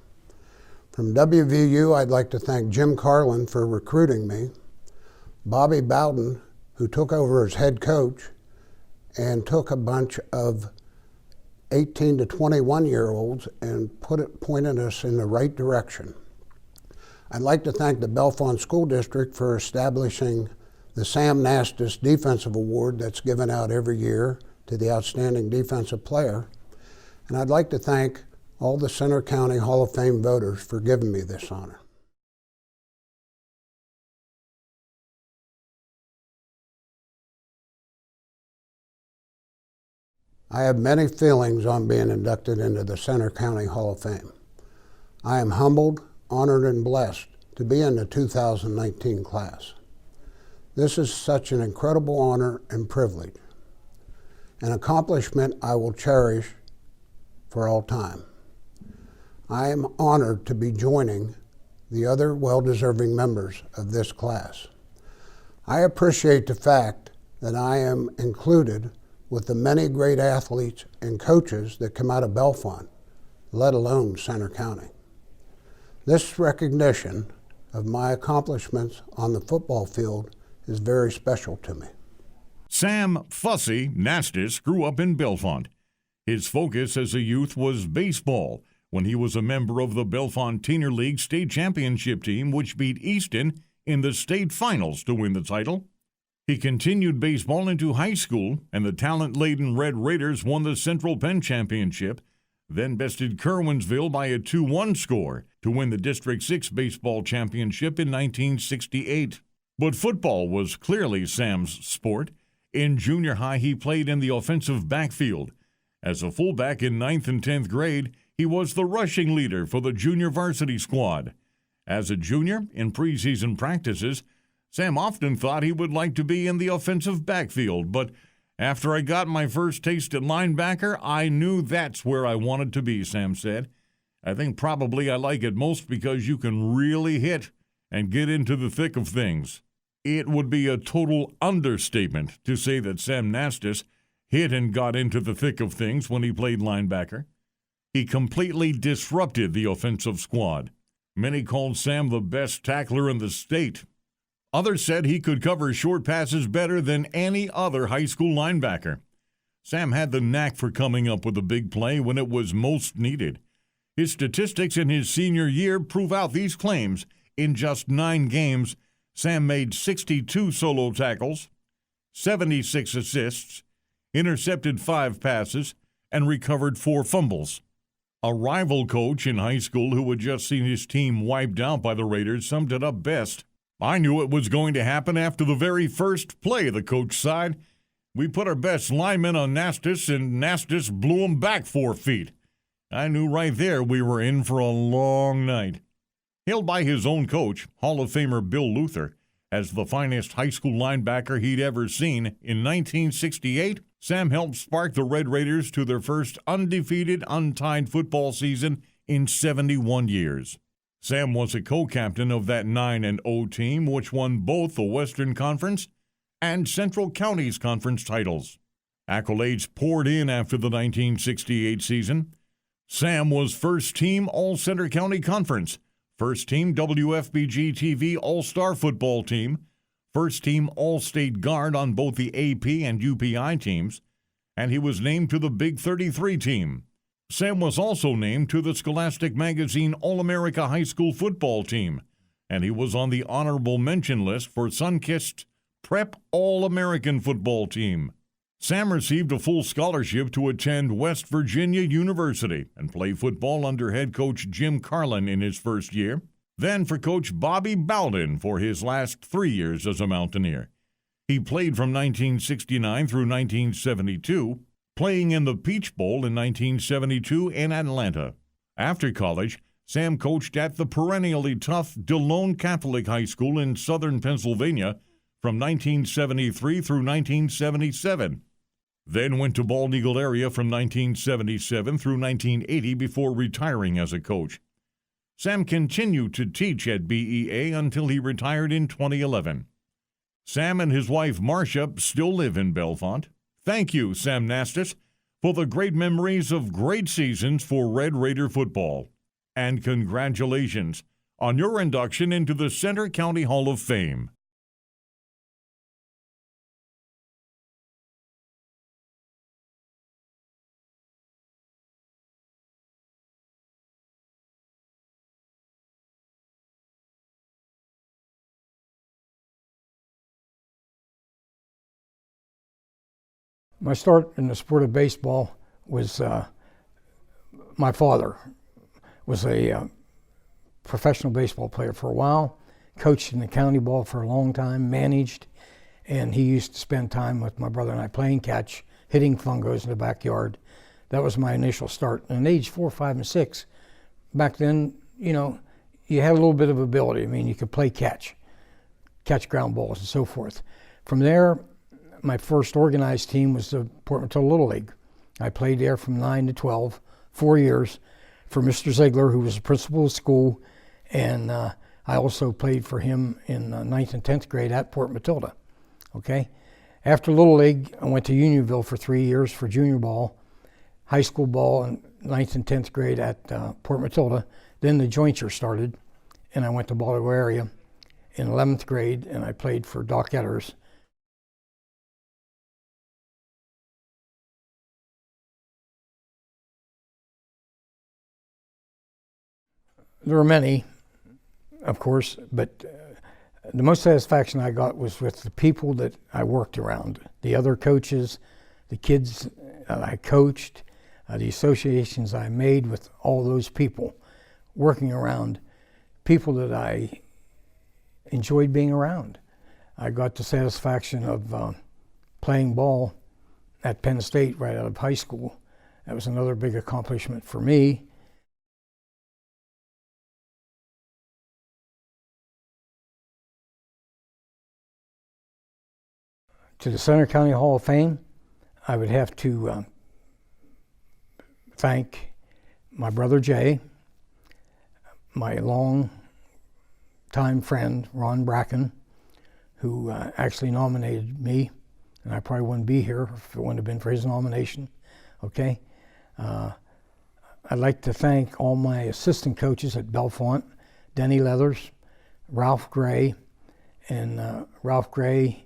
From WVU, I'd like to thank Jim Carlin for recruiting me, Bobby Bowden, who took over as head coach and took a bunch of 18 to 21-year-olds and pointed us in the right direction. I'd like to thank the Bellefonte School District for establishing the Sam Nastis Defensive Award that's given out every year to the outstanding defensive player. And I'd like to thank all the Center County Hall of Fame voters for giving me this honor. I have many feelings on being inducted into the Center County Hall of Fame. I am humbled, honored, and blessed to be in the 2019 class. This is such an incredible honor and privilege, an accomplishment I will cherish for all time. I am honored to be joining the other well-deserving members of this class. I appreciate the fact that I am included with the many great athletes and coaches that come out of Bellefonte, let alone Center County. This recognition of my accomplishments on the football field is very special to me. Sam Fussy Nastis grew up in Bellefonte. His focus as a youth was baseball when he was a member of the Bellefonte Teener League state championship team, which beat Easton in the state finals to win the title. He continued baseball into high school, and the talent-laden Red Raiders won the Central Penn Championship, then bested Kerwinsville by a 2-1 score to win the District 6 baseball championship in 1968. But football was clearly Sam's sport. In junior high, he played in the offensive backfield. As a fullback in 9th and 10th grade, he was the rushing leader for the junior varsity squad. As a junior, in preseason practices, Sam often thought he would like to be in the offensive backfield, but after I got my first taste at linebacker, I knew that's where I wanted to be, Sam said. I think probably I like it most because you can really hit and get into the thick of things. It would be a total understatement to say that Sam Nastis hit and got into the thick of things when he played linebacker. He completely disrupted the offensive squad. Many called Sam the best tackler in the state. Others said he could cover short passes better than any other high school linebacker. Sam had the knack for coming up with a big play when it was most needed. His statistics in his senior year prove out these claims. In just 9 games, Sam made 62 solo tackles, 76 assists, intercepted 5 passes, and recovered 4 fumbles. A rival coach in high school who had just seen his team wiped out by the Raiders summed it up best. I knew it was going to happen after the very first play, the coach sighed. We put our best lineman on Nastis, and Nastis blew him back 4 feet. I knew right there we were in for a long night. Hailed by his own coach, Hall of Famer Bill Luther, as the finest high school linebacker he'd ever seen, in 1968, Sam helped spark the Red Raiders to their first undefeated, untied football season in 71 years. Sam was a co-captain of that 9-0 team, which won both the Western Conference and Central County's conference titles. Accolades poured in after the 1968 season. Sam was first team All-Center County Conference, first team WFBG TV All-Star Football Team, first team All-State Guard on both the AP and UPI teams, and he was named to the Big 33 team. Sam was also named to the Scholastic Magazine All-America High School Football Team, and he was on the honorable mention list for Sunkist's Prep All-American Football Team. Sam received a full scholarship to attend West Virginia University and play football under head coach Jim Carlin in his first year, then for Coach Bobby Bowden for his last 3 years as a Mountaineer. He played from 1969 through 1972, playing in the Peach Bowl in 1972 in Atlanta. After college, Sam coached at the perennially tough DeLone Catholic High School in southern Pennsylvania from 1973 through 1977. Then went to Bald Eagle area from 1977 through 1980 before retiring as a coach. Sam continued to teach at BEA until he retired in 2011. Sam and his wife Marcia still live in Bellefonte. Thank you, Sam Nastis, for the great memories of great seasons for Red Raider football. And congratulations on your induction into the Center County Hall of Fame. My start in the sport of baseball was my father was a professional baseball player for a while, coached in the county ball for a long time, managed, and he used to spend time with my brother and I playing catch, hitting fungos in the backyard. That was my initial start. And at age 4, 5, and 6, back then, you know, you had a little bit of ability. I mean, you could play catch ground balls and so forth. From there, my first organized team was the Port Matilda Little League. I played there from 9 to 12, 4 years, for Mr. Ziegler, who was the principal of school, and I also played for him in 9th and 10th grade at Port Matilda. Okay? After Little League, I went to Unionville for 3 years for junior ball, high school ball in 9th and 10th grade at Port Matilda. Then the jointure started, and I went to Baltimore area in 11th grade, and I played for Doc Etters. There were many, of course, but the most satisfaction I got was with the people that I worked around, the other coaches, the kids I coached, the associations I made with all those people, working around people that I enjoyed being around. I got the satisfaction of playing ball at Penn State right out of high school. That was another big accomplishment for me. To the Center County Hall of Fame, I would have to thank my brother Jay, my long-time friend Ron Bracken, who actually nominated me, and I probably wouldn't be here if it wouldn't have been for his nomination. Okay, I'd like to thank all my assistant coaches at Bellefonte, Denny Leathers, Ralph Gray, and Ralph Gray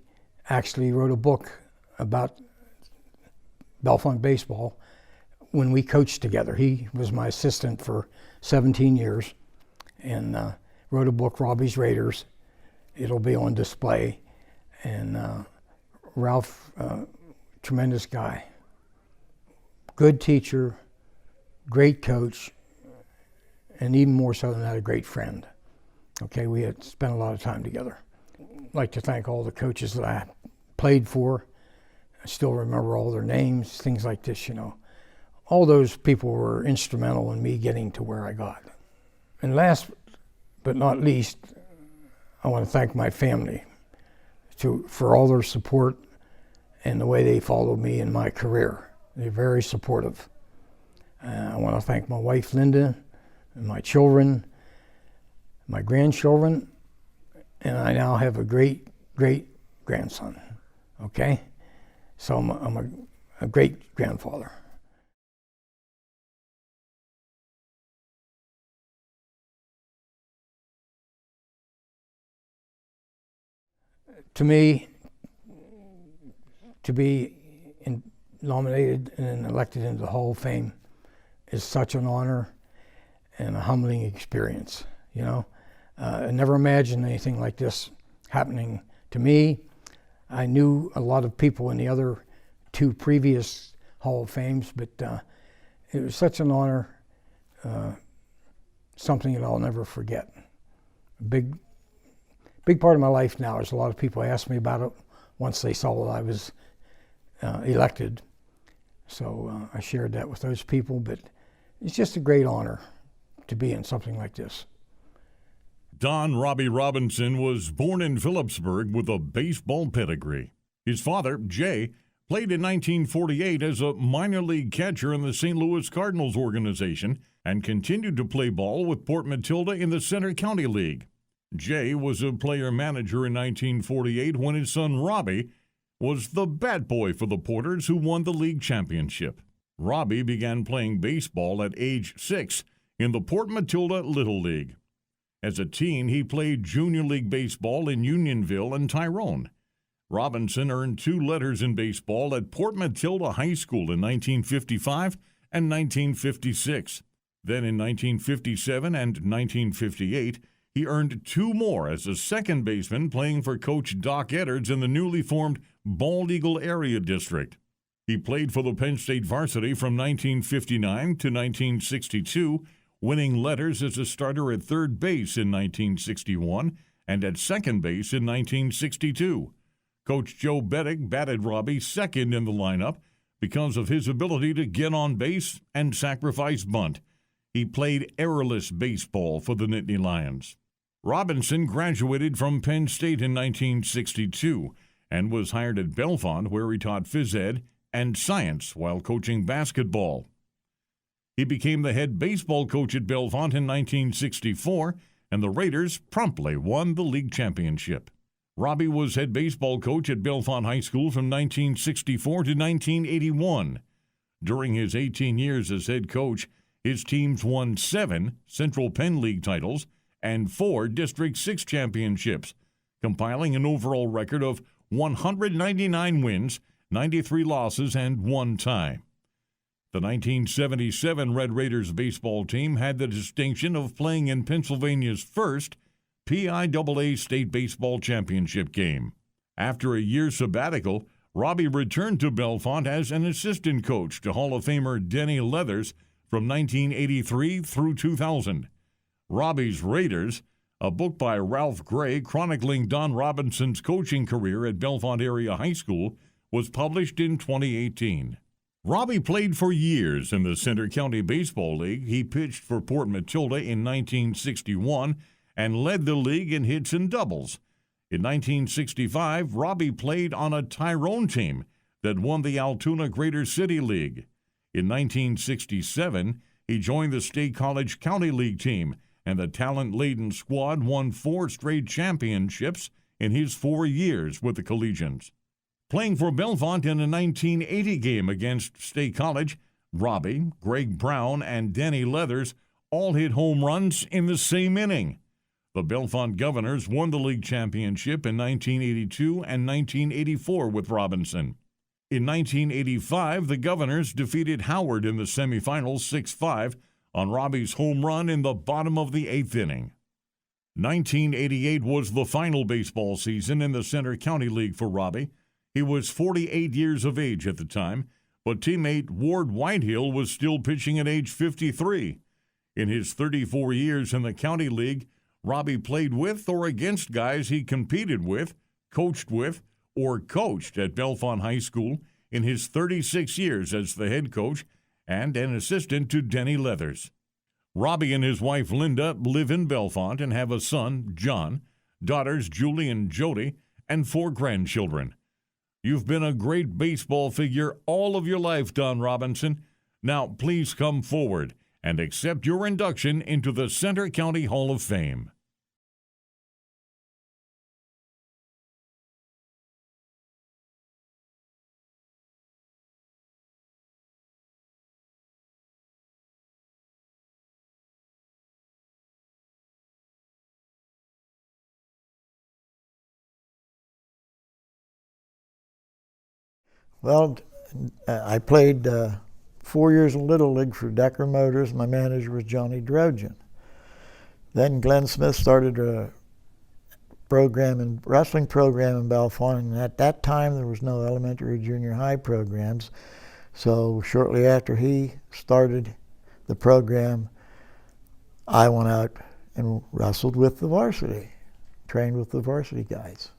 actually wrote a book about Bellefonte baseball when we coached together. He was my assistant for 17 years and wrote a book, Robbie's Raiders. It'll be on display. And Ralph, tremendous guy, good teacher, great coach, and even more so than that, a great friend. Okay, we had spent a lot of time together. I'd like to thank all the coaches that I played for. I still remember all their names, things like this, you know. All those people were instrumental in me getting to where I got. And last but not least, I want to thank my family for all their support and the way they followed me in my career. They're very supportive. I want to thank my wife, Linda, and my children, my grandchildren, and I now have a great grandson, okay? So I'm a great grandfather. To me, to be nominated and elected into the Hall of Fame is such an honor and a humbling experience, you know? I never imagined anything like this happening to me. I knew a lot of people in the other 2 previous Hall of Fames, but it was such an honor, something that I'll never forget. A big part of my life now is a lot of people ask me about it once they saw that I was elected. So I shared that with those people, but it's just a great honor to be in something like this. Don Robbie Robinson was born in Phillipsburg with a baseball pedigree. His father, Jay, played in 1948 as a minor league catcher in the St. Louis Cardinals organization and continued to play ball with Port Matilda in the Center County League. Jay was a player-manager in 1948 when his son Robbie was the bat boy for the Porters, who won the league championship. Robbie began playing baseball at age 6 in the Port Matilda Little League. As a teen, he played junior league baseball in Unionville and Tyrone. Robinson earned 2 letters in baseball at Port Matilda High School in 1955 and 1956. Then in 1957 and 1958, he earned 2 more as a second baseman playing for Coach Doc Eddards in the newly formed Bald Eagle Area District. He played for the Penn State varsity from 1959 to 1962, winning letters as a starter at third base in 1961 and at second base in 1962. Coach Joe Beddick batted Robbie second in the lineup because of his ability to get on base and sacrifice bunt. He played errorless baseball for the Nittany Lions. Robinson graduated from Penn State in 1962 and was hired at Bellefonte, where he taught phys ed and science while coaching basketball. He became the head baseball coach at Bellefonte in 1964, and the Raiders promptly won the league championship. Robbie was head baseball coach at Bellefonte High School from 1964 to 1981. During his 18 years as head coach, his teams won 7 Central Penn League titles and 4 District 6 championships, compiling an overall record of 199 wins, 93 losses, and 1 tie. The 1977 Red Raiders baseball team had the distinction of playing in Pennsylvania's first PIAA State Baseball Championship game. After a year sabbatical, Robbie returned to Bellefonte as an assistant coach to Hall of Famer Denny Leathers from 1983 through 2000. Robbie's Raiders, a book by Ralph Gray chronicling Don Robinson's coaching career at Bellefonte Area High School, was published in 2018. Robbie played for years in the Center County Baseball League. He pitched for Port Matilda in 1961 and led the league in hits and doubles. In 1965, Robbie played on a Tyrone team that won the Altoona Greater City League. In 1967, he joined the State College County League team, and the talent-laden squad won 4 straight championships in his 4 years with the Collegians. Playing for Bellefonte in a 1980 game against State College, Robbie, Greg Brown, and Denny Leathers all hit home runs in the same inning. The Bellefonte Governors won the league championship in 1982 and 1984 with Robinson. In 1985, the Governors defeated Howard in the semifinals 6-5 on Robbie's home run in the bottom of the 8th inning. 1988 was the final baseball season in the Center County League for Robbie. He was 48 years of age at the time, but teammate Ward Whitehill was still pitching at age 53. In his 34 years in the County League, Robbie played with or against guys he competed with, coached with, or coached at Bellefonte High School in his 36 years as the head coach and an assistant to Denny Leathers. Robbie and his wife Linda live in Bellefonte and have a son, John, daughters Julie and Jody, and 4 grandchildren. You've been a great baseball figure all of your life, Don Robinson. Now please come forward and accept your induction into the Center County Hall of Fame. Well, I played 4 years in Little League for Decker Motors. My manager was Johnny Drojan. Then Glenn Smith started a wrestling program in Bellefonte, and at that time there was no elementary or junior high programs. So shortly after he started the program, I went out and wrestled with the varsity, trained with the varsity guys.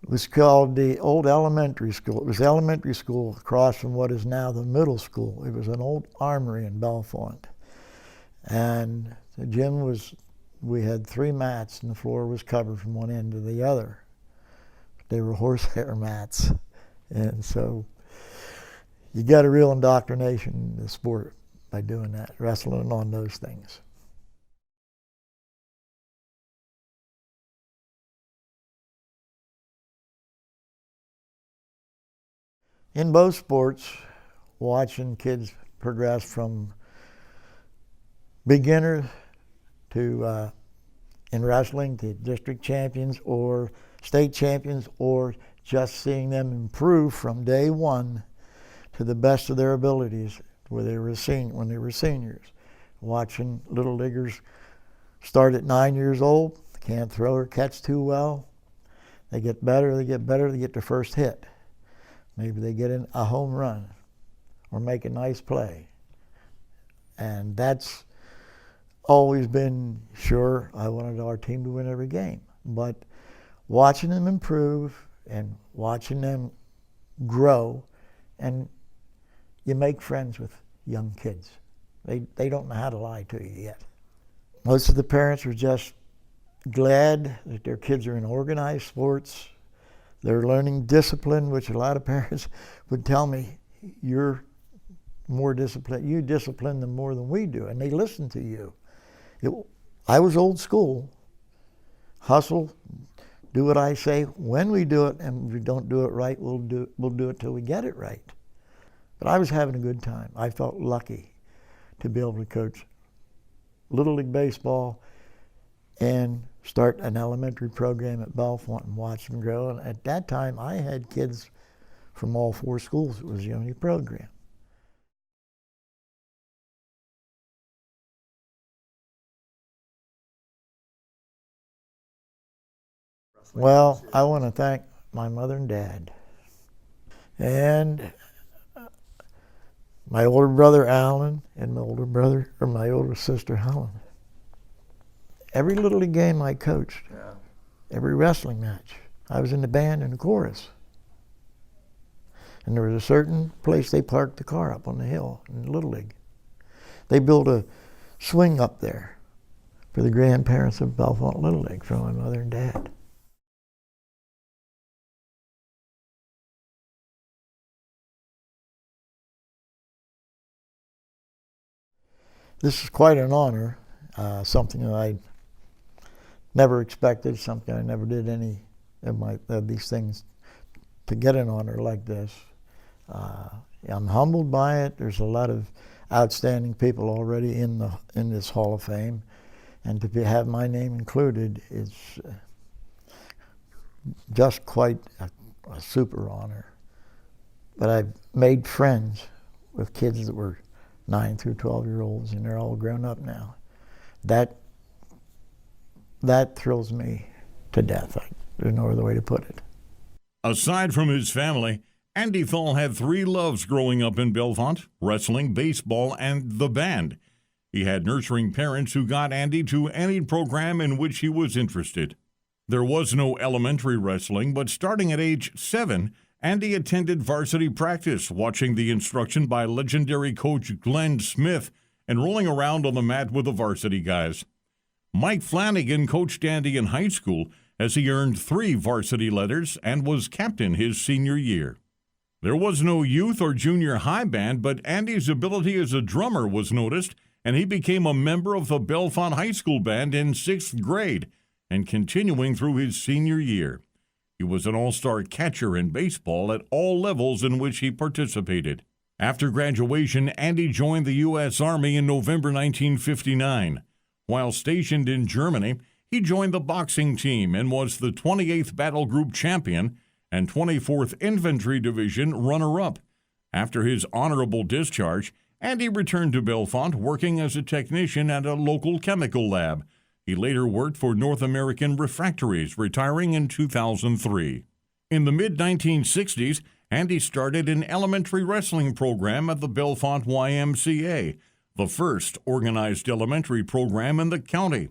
It was called the old elementary school. It was elementary school across from what is now the middle school. It was an old armory in Bellefonte. And the gym was, we had 3 mats and the floor was covered from one end to the other. They were horsehair mats. And so you got a real indoctrination in the sport by doing that, wrestling on those things. In both sports, watching kids progress from beginners to, in wrestling, to district champions or state champions, or just seeing them improve from day one to the best of their abilities when they were seniors. Watching little leaguers start at 9 years old, can't throw or catch too well. They get better, they get their first hit. Maybe they get in a home run or make a nice play. And that's always been, sure, I wanted our team to win every game. But watching them improve and watching them grow, and you make friends with young kids. They don't know how to lie to you yet. Most of the parents are just glad that their kids are in organized sports. They're learning discipline, which a lot of parents would tell me, you're more disciplined, you discipline them more than we do, and they listen to you. I was old school. Hustle, do what I say when we do it, and if we don't do it right, we'll do it till we get it right. But I was having a good time. I felt lucky to be able to coach Little League Baseball and start an elementary program at Bellefonte and watch them grow. And at that time, I had kids from all 4 schools. It was the only program. Well, I want to thank my mother and dad, and my older brother Alan, and my older sister Helen. Every Little League game I coached, every wrestling match, I was in the band and the chorus. And there was a certain place they parked the car up on the hill in the Little League. They built a swing up there for the grandparents of Bellefonte Little League, for my mother and dad. This is quite an honor, something that I never expected, something I never did any of these things to get an honor like this. I'm humbled by it. There's a lot of outstanding people already in this Hall of Fame, and to have my name included is just quite a super honor. But I've made friends with kids that were 9 through 12-year-olds, and they're all grown up now. That thrills me to death. There's no other way to put it. Aside from his family, Andy Thal had 3 loves growing up in Bellefonte: wrestling, baseball, and the band. He had nurturing parents who got Andy to any program in which he was interested. There was no elementary wrestling, but starting at age 7, Andy attended varsity practice, watching the instruction by legendary coach Glenn Smith and rolling around on the mat with the varsity guys. Mike Flanagan coached Andy in high school as he earned 3 varsity letters and was captain his senior year. There was no youth or junior high band, but Andy's ability as a drummer was noticed, and he became a member of the Bellefonte High School band in 6th grade and continuing through his senior year. He was an all-star catcher in baseball at all levels in which he participated. After graduation, Andy joined the U.S. Army in November 1959. While stationed in Germany, he joined the boxing team and was the 28th Battle Group champion and 24th Infantry Division runner-up. After his honorable discharge, Andy returned to Bellefonte, working as a technician at a local chemical lab. He later worked for North American Refractories, retiring in 2003. In the mid-1960s, Andy started an elementary wrestling program at the Bellefonte YMCA, the first organized elementary program in the county.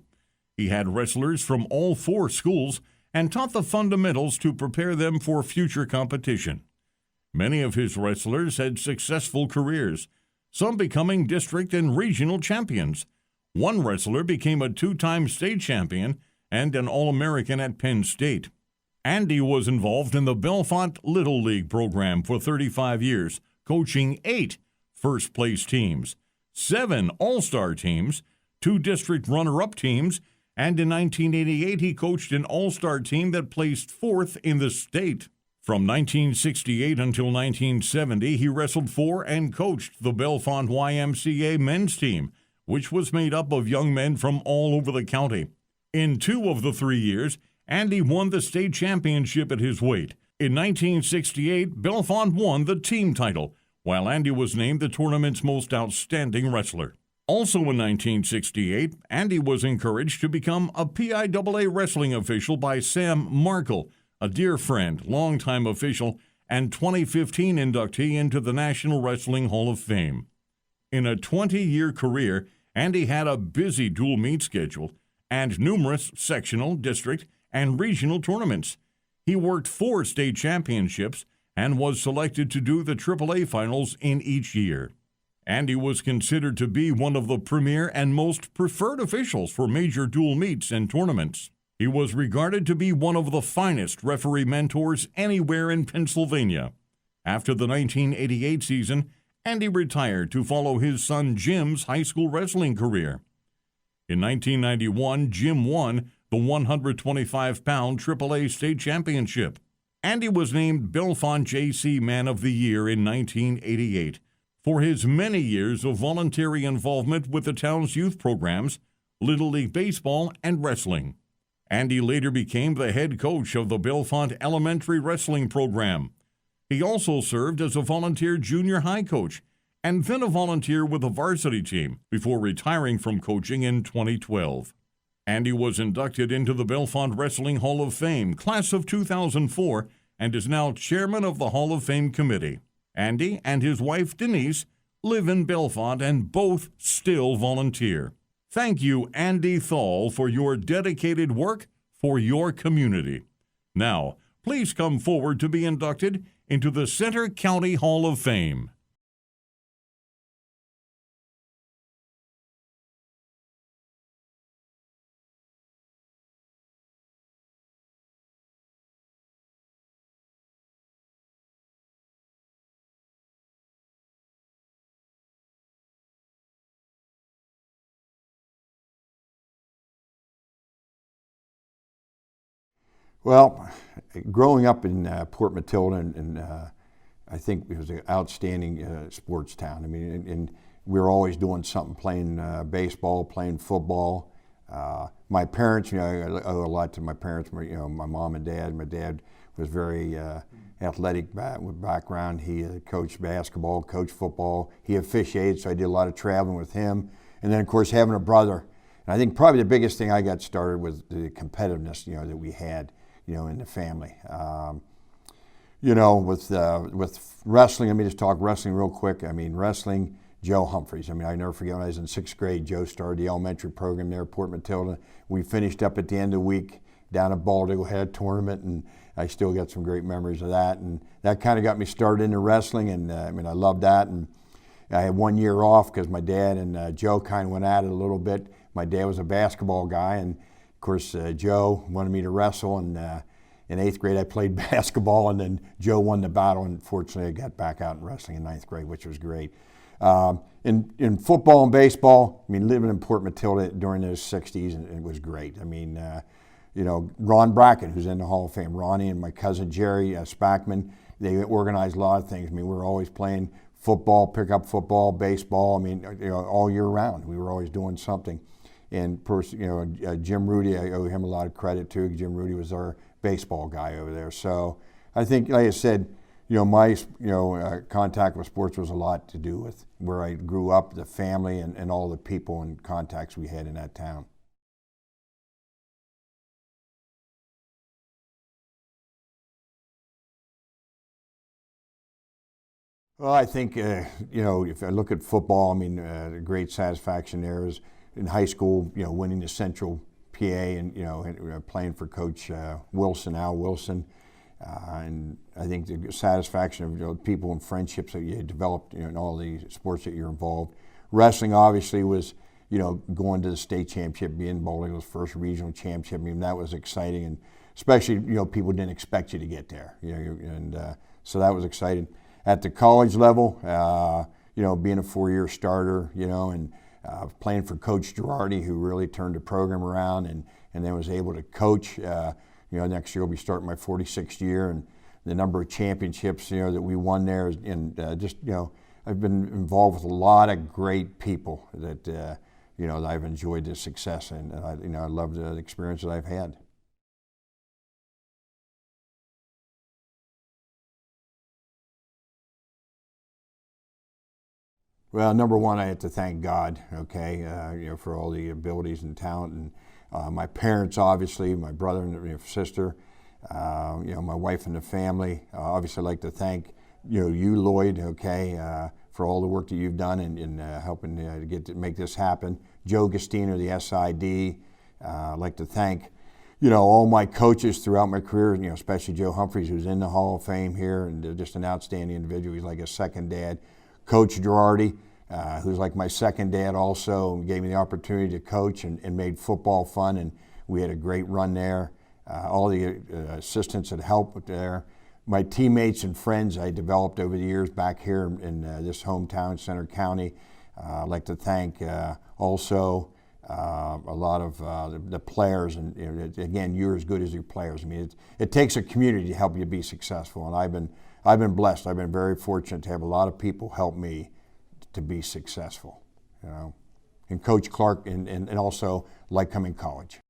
He had wrestlers from all 4 schools and taught the fundamentals to prepare them for future competition. Many of his wrestlers had successful careers, some becoming district and regional champions. One wrestler became a 2-time state champion and an All-American at Penn State. Andy was involved in the Bellefonte Little League program for 35 years, coaching 8 first-place teams, 7 all-star teams, 2 district runner-up teams, and in 1988 he coached an all-star team that placed 4th in the state. From 1968 until 1970, he wrestled for and coached the Bellefonte YMCA men's team, which was made up of young men from all over the county. In 2 of the 3 years, Andy won the state championship at his weight. In 1968, Bellefonte won the team title, while Andy was named the tournament's most outstanding wrestler. Also in 1968, Andy was encouraged to become a PIAA wrestling official by Sam Markle, a dear friend, longtime official, and 2015 inductee into the National Wrestling Hall of Fame. In a 20-year career, Andy had a busy dual meet schedule and numerous sectional, district, and regional tournaments. He worked 4 state championships and was selected to do the AAA finals in each year. Andy was considered to be one of the premier and most preferred officials for major dual meets and tournaments. He was regarded to be one of the finest referee mentors anywhere in Pennsylvania. After the 1988 season, Andy retired to follow his son Jim's high school wrestling career. In 1991, Jim won the 125-pound AAA state championship. Andy was named Bellefonte JC Man of the Year in 1988 for his many years of voluntary involvement with the town's youth programs, Little League Baseball, and wrestling. Andy later became the head coach of the Bellefonte Elementary Wrestling Program. He also served as a volunteer junior high coach and then a volunteer with the varsity team before retiring from coaching in 2012. Andy was inducted into the Bellefonte Wrestling Hall of Fame, class of 2004, and is now chairman of the Hall of Fame committee. Andy and his wife Denise live in Bellefonte and both still volunteer. Thank you, Andy Thal, for your dedicated work for your community. Now, please come forward to be inducted into the Center County Hall of Fame. Well, growing up in Port Matilda, and I think it was an outstanding sports town. I mean, and we were always doing something, playing baseball, playing football. My parents, I owe a lot to my parents. My mom and dad. My dad was very athletic background. He coached basketball, coached football. He officiated, so I did a lot of traveling with him. And then, of course, having a brother. And I think probably the biggest thing I got started was the competitiveness, that we had, in the family. With wrestling, let me just talk wrestling real quick. I mean, wrestling, Joe Humphreys. I mean, I never forget when I was in 6th grade, Joe started the elementary program there at Port Matilda. We finished up at the end of the week down at Baldigo, had a tournament, and I still got some great memories of that. And that kind of got me started into wrestling, and I loved that. And I had 1 year off because my dad and Joe kind of went at it a little bit. My dad was a basketball guy, and of course, Joe wanted me to wrestle, and in 8th grade I played basketball, and then Joe won the battle, and fortunately I got back out in wrestling in 9th grade, which was great. In football and baseball, I mean, living in Port Matilda during those 60s, it was great. I mean, Ron Bracken, who's in the Hall of Fame, Ronnie and my cousin Jerry Spackman, they organized a lot of things. I mean, we were always playing football, pickup football, baseball, I mean, all year round. We were always doing something. And Jim Rudy, I owe him a lot of credit too. Jim Rudy was our baseball guy over there. So I think, like I said, my contact with sports was a lot to do with where I grew up, the family, and all the people and contacts we had in that town. Well, I think, if I look at football, I mean, the great satisfaction there is in high school, winning the Central PA and, playing for Coach Wilson, Al Wilson. And I think the satisfaction of people and friendships that you developed in all the sports that you're involved. Wrestling obviously was, going to the state championship, being Bald Eagles' first regional championship, I mean, that was exciting, and especially, people didn't expect you to get there, and so that was exciting. At the college level, being a 4-year starter, and playing for Coach Girardi, who really turned the program around, and then was able to coach. Next year will be starting my 46th year, and the number of championships, that we won there, and I've been involved with a lot of great people that, that I've enjoyed the success, and I love the experience that I've had. Well, number one, I have to thank God, for all the abilities and talent, and my parents, obviously, my brother and sister, my wife and the family. Obviously, I'd like to thank, you, Lloyd, for all the work that you've done in helping to make this happen. Joe Gastino, the SID. I'd like to thank, all my coaches throughout my career, especially Joe Humphreys, who's in the Hall of Fame here, and just an outstanding individual. He's like a second dad. Coach Girardi, who's like my second dad also, gave me the opportunity to coach and made football fun, and we had a great run there. All the assistants that helped there. My teammates and friends I developed over the years back here in this hometown, Center County. I'd like to thank also a lot of the players, and again, you're as good as your players. I mean, it takes a community to help you be successful, and I've been blessed. I've been very fortunate to have a lot of people help me to be successful, and Coach Clark, and also Lycoming College.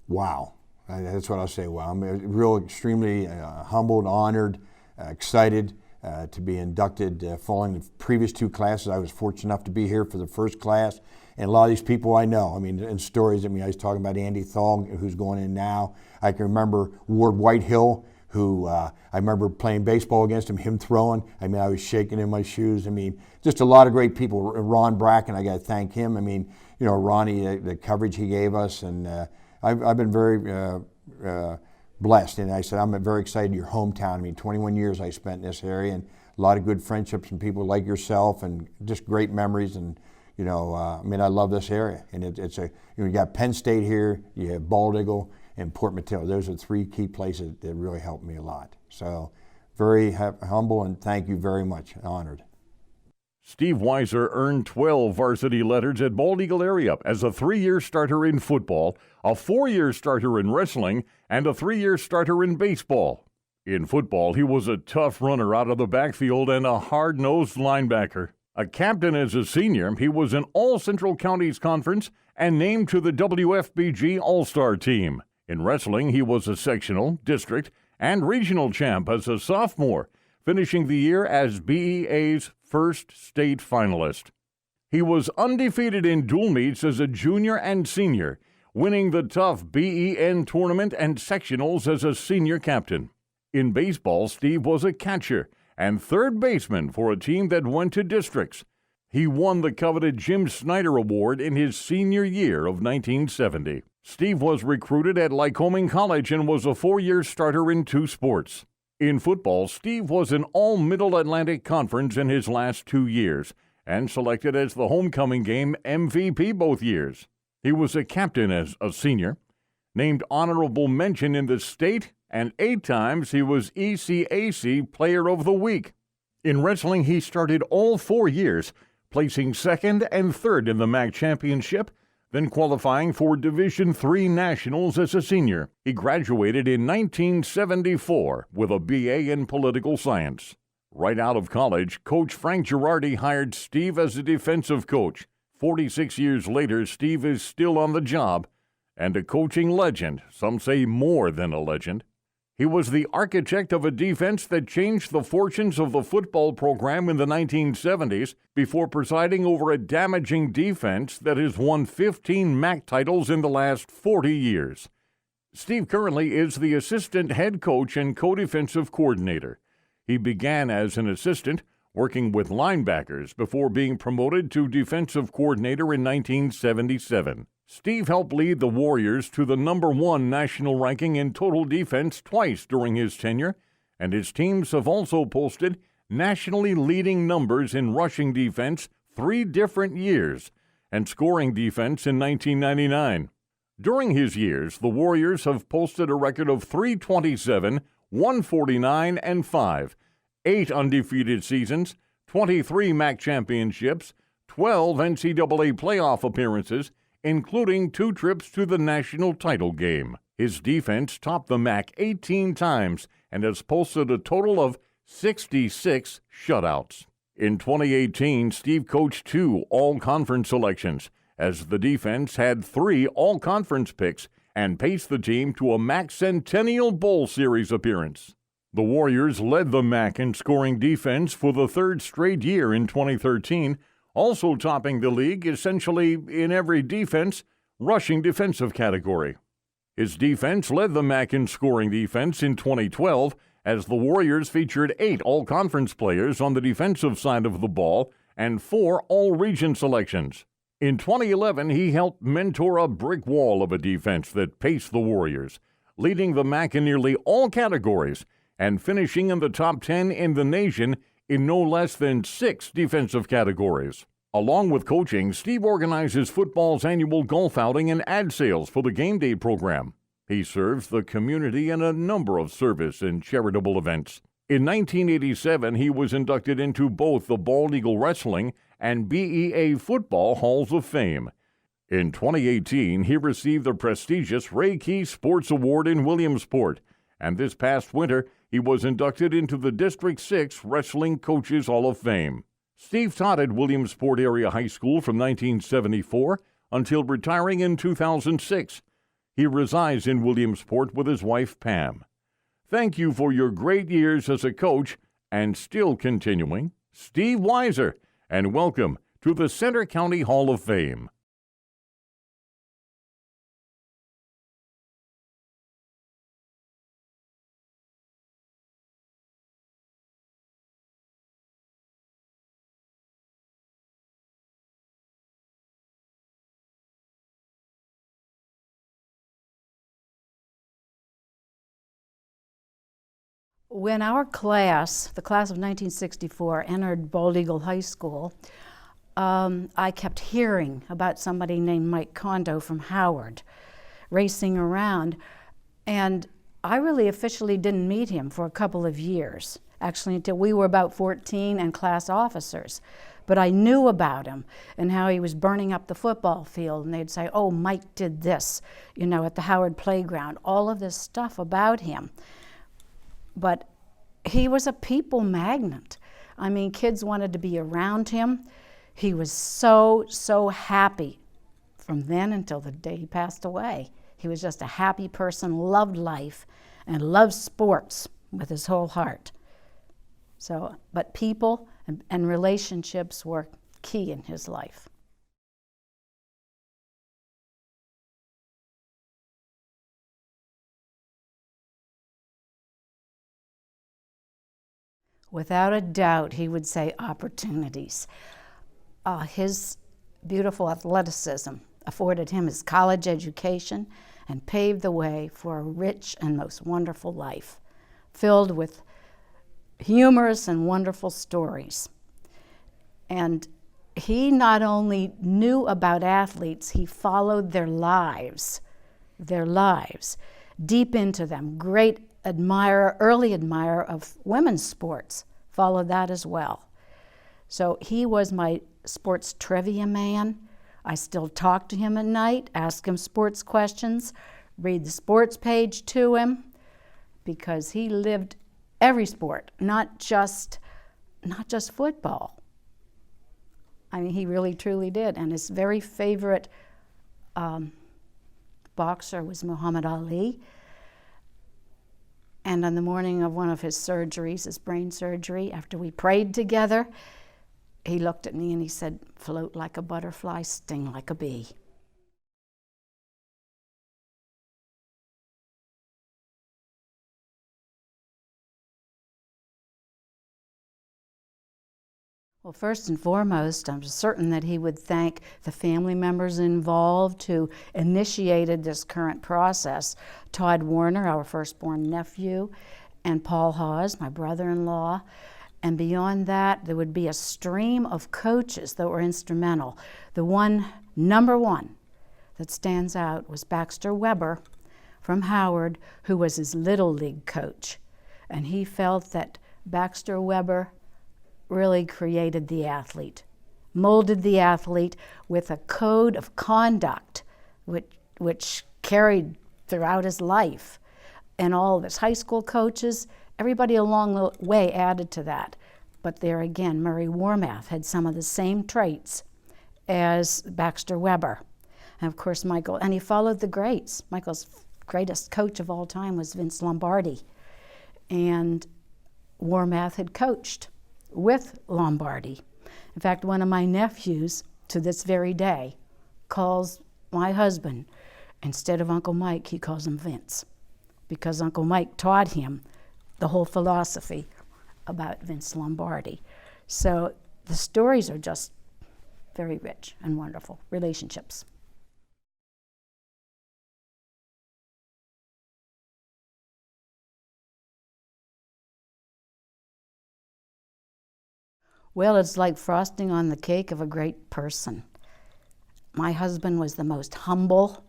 Wow, that's what I'll say. Wow, I'm extremely humbled, honored, excited to be inducted following the previous 2 classes. I was fortunate enough to be here for the first class, and a lot of these people I know. I mean, in stories, I was talking about Andy Thal, who's going in now. I can remember Ward Whitehill, who I remember playing baseball against him throwing. I was shaking in my shoes. Just a lot of great people. Ron Bracken, I got to thank him. Ronnie, the coverage he gave us, and I've been very blessed, and I said I'm very excited. Your hometown. 21 years I spent in this area, and a lot of good friendships and people like yourself, and just great memories. And I love this area, and it's you got Penn State here, you have Bald Eagle, and Port Matilda. Those are 3 key places that really helped me a lot. So very humble, and thank you very much. Honored. Steve Weiser earned 12 varsity letters at Bald Eagle area as a 3-year starter in football, a 4-year starter in wrestling, and a 3-year starter in baseball. In football, he was a tough runner out of the backfield and a hard-nosed linebacker. A captain as a senior, he was an All-Central Counties Conference and named to the WFBG All-Star team. In wrestling, he was a sectional, district, and regional champ as a sophomore, finishing the year as BEA's first state finalist. He was undefeated in dual meets as a junior and senior, winning the tough BEN tournament and sectionals as a senior captain. In baseball, Steve was a catcher and third baseman for a team that went to districts. He won the coveted Jim Snyder Award in his senior year of 1970. Steve was recruited at Lycoming College and was a 4-year starter in 2 sports. In football, Steve was an All-Middle Atlantic Conference in his last 2 years and selected as the homecoming game MVP both years. He was a captain as a senior, named honorable mention in the state, and 8 times he was ECAC Player of the Week. In wrestling, he started all 4 years, placing 2nd and 3rd in the MAC championship, then qualifying for Division III Nationals as a senior. He graduated in 1974 with a BA in political science. Right out of college, Coach Frank Girardi hired Steve as a defensive coach. 46 years later, Steve is still on the job and a coaching legend, some say more than a legend. He was the architect of a defense that changed the fortunes of the football program in the 1970s before presiding over a damaging defense that has won 15 MAC titles in the last 40 years. Steve currently is the assistant head coach and co-defensive coordinator. He began as an assistant, working with linebackers before being promoted to defensive coordinator in 1977. Steve helped lead the Warriors to the #1 national ranking in total defense twice during his tenure and his teams have also posted nationally leading numbers in rushing defense 3 different years and scoring defense in 1999. During his years, the Warriors have posted a record of 327, 149, and 5, 8 undefeated seasons, 23 MAC championships, 12 NCAA playoff appearances, including 2 trips to the national title game. His defense topped the MAC 18 times and has posted a total of 66 shutouts. In 2018, Steve coached 2 all-conference selections, as the defense had 3 all-conference picks and paced the team to a MAC Centennial Bowl Series appearance. The Warriors led the MAC in scoring defense for the 3rd straight year in 2013, also topping the league essentially in every defense, rushing defensive category. His defense led the MAC in scoring defense in 2012, as the Warriors featured 8 all-conference players on the defensive side of the ball and 4 all-region selections. In 2011, he helped mentor a brick wall of a defense that paced the Warriors, leading the MAC in nearly all categories and finishing in the top 10 in the nation in no less than 6 defensive categories. Along with coaching, Steve organizes football's annual golf outing and ad sales for the Game Day program. He serves the community in a number of service and charitable events. In 1987, he was inducted into both the Bald Eagle Wrestling and BEA Football Halls of Fame. In 2018, he received the prestigious Ray Key Sports Award in Williamsport, and this past winter, he was inducted into the District 6 Wrestling Coaches Hall of Fame. Steve taught at Williamsport Area High School from 1974 until retiring in 2006. He resides in Williamsport with his wife, Pam. Thank you for your great years as a coach and still continuing, Steve Weiser, and welcome to the Center County Hall of Fame. When our class, the class of 1964, entered Bald Eagle High School, I kept hearing about somebody named Mike Kondo from Howard racing around, and I really officially didn't meet him for a couple of years, actually until we were about 14 and class officers. But I knew about him and how he was burning up the football field, and they'd say, oh, Mike did this, you know, at the Howard playground, all of this stuff about him. But he was a people magnet. I mean, kids wanted to be around him. He was so, so happy from then until the day he passed away. He was just a happy person, loved life, and loved sports with his whole heart. So, but people and relationships were key in his life. Without a doubt, he would say opportunities. His beautiful athleticism afforded him his college education and paved the way for a rich and most wonderful life, filled with humorous and wonderful stories. And he not only knew about athletes, he followed their lives, deep into them. Great admirer, early admirer of women's sports, followed that as well. So he was my sports trivia man. I still talk to him at night, ask him sports questions, read the sports page to him, because he lived every sport, not just football. I mean, he really truly did. And his very favorite boxer was Muhammad Ali. And on the morning of one of his surgeries, his brain surgery, after we prayed together, he looked at me and he said, "Float like a butterfly, sting like a bee." Well, first and foremost, I'm certain that he would thank the family members involved who initiated this current process. Todd Warner, our firstborn nephew, and Paul Hawes, my brother-in-law. And beyond that, there would be a stream of coaches that were instrumental. The number one that stands out was Baxter Weber from Howard, who was his Little League coach. And he felt that Baxter Weber really created the athlete, molded the athlete with a code of conduct which carried throughout his life. And all of his high school coaches, everybody along the way added to that. But there again, Murray Warmath had some of the same traits as Baxter Weber. And of course, Michael, and he followed the greats. Michael's greatest coach of all time was Vince Lombardi. And Warmath had coached with Lombardi. In fact, one of my nephews, to this very day, calls my husband, instead of Uncle Mike, he calls him Vince, because Uncle Mike taught him the whole philosophy about Vince Lombardi. So the stories are just very rich and wonderful relationships. Well, it's like frosting on the cake of a great person. My husband was the most humble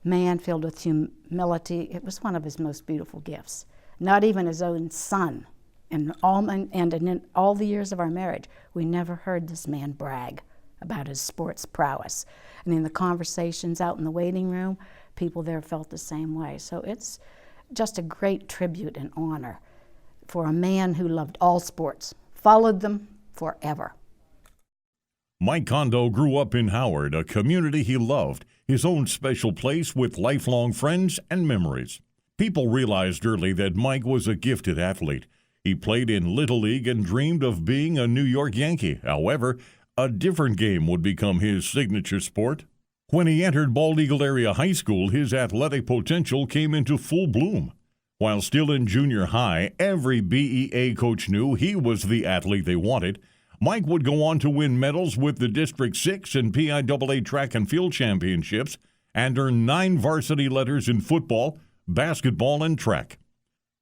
man, filled with humility. It was one of his most beautiful gifts. Not even his own son. In all the years of our marriage, we never heard this man brag about his sports prowess. And in the conversations out in the waiting room, people there felt the same way. So it's just a great tribute and honor for a man who loved all sports, followed them forever. Mike Kondo grew up in Howard, a community he loved, his own special place with lifelong friends and memories. People realized early that Mike was a gifted athlete. He played in Little League and dreamed of being a New York Yankee. However, a different game would become his signature sport. When he entered Bald Eagle Area High School, his athletic potential came into full bloom. While still in junior high, every BEA coach knew he was the athlete they wanted. Mike would go on to win medals with the District 6 and PIAA track and field championships and earn 9 varsity letters in football, basketball, and track.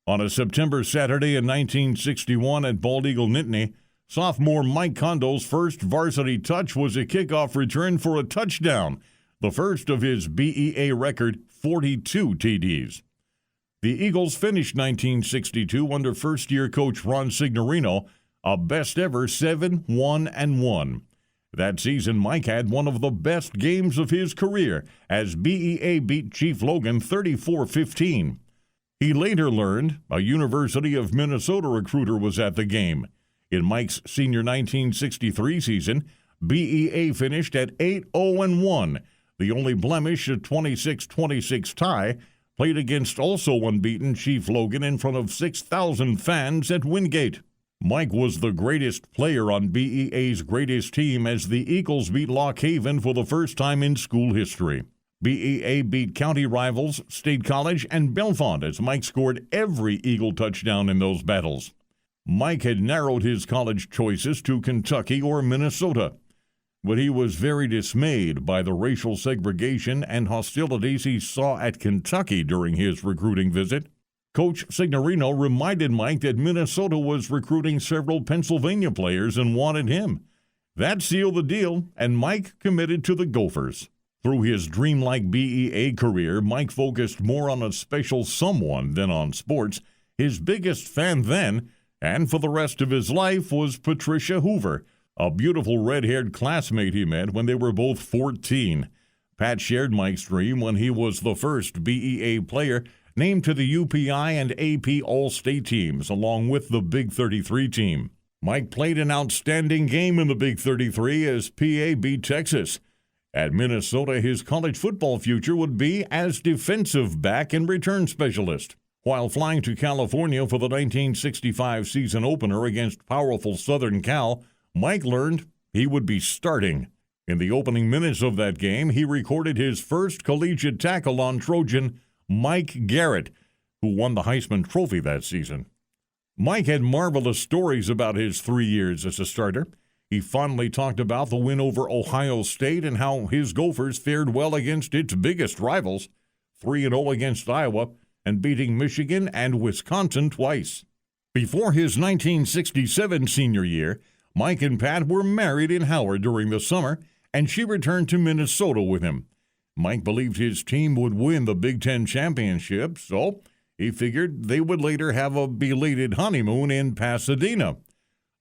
On a September Saturday in 1961 at Bald Eagle Nittany, sophomore Mike Kondo's first varsity touch was a kickoff return for a touchdown, the first of his BEA record 42 TDs. The Eagles finished 1962 under first-year coach Ron Signorino, a best-ever 7-1-1. That season, Mike had one of the best games of his career as BEA beat Chief Logan 34-15. He later learned a University of Minnesota recruiter was at the game. In Mike's senior 1963 season, BEA finished at 8-0-1. The only blemish, a 26-26 tie, played against also unbeaten Chief Logan in front of 6,000 fans at Wingate. Mike was the greatest player on BEA's greatest team as the Eagles beat Lock Haven for the first time in school history. BEA beat county rivals State College and Bellefonte as Mike scored every Eagle touchdown in those battles. Mike had narrowed his college choices to Kentucky or Minnesota, but he was very dismayed by the racial segregation and hostilities he saw at Kentucky during his recruiting visit. Coach Signorino reminded Mike that Minnesota was recruiting several Pennsylvania players and wanted him. That sealed the deal, and Mike committed to the Gophers. Through his dreamlike BEA career, Mike focused more on a special someone than on sports. His biggest fan then, and for the rest of his life, was Patricia Hoover, a beautiful red-haired classmate he met when they were both 14. Pat shared Mike's dream when he was the first BEA player named to the UPI and AP All-State teams, along with the Big 33 team. Mike played an outstanding game in the Big 33 as PA beat Texas. At Minnesota, his college football future would be as defensive back and return specialist. While flying to California for the 1965 season opener against powerful Southern Cal, Mike learned he would be starting. In the opening minutes of that game, he recorded his first collegiate tackle on Trojan, Mike Garrett, who won the Heisman Trophy that season. Mike had marvelous stories about his 3 years as a starter. He fondly talked about the win over Ohio State and how his Gophers fared well against its biggest rivals, 3-0 against Iowa, and beating Michigan and Wisconsin twice. Before his 1967 senior year, Mike and Pat were married in Howard during the summer, and she returned to Minnesota with him. Mike believed his team would win the Big Ten championship, so he figured they would later have a belated honeymoon in Pasadena.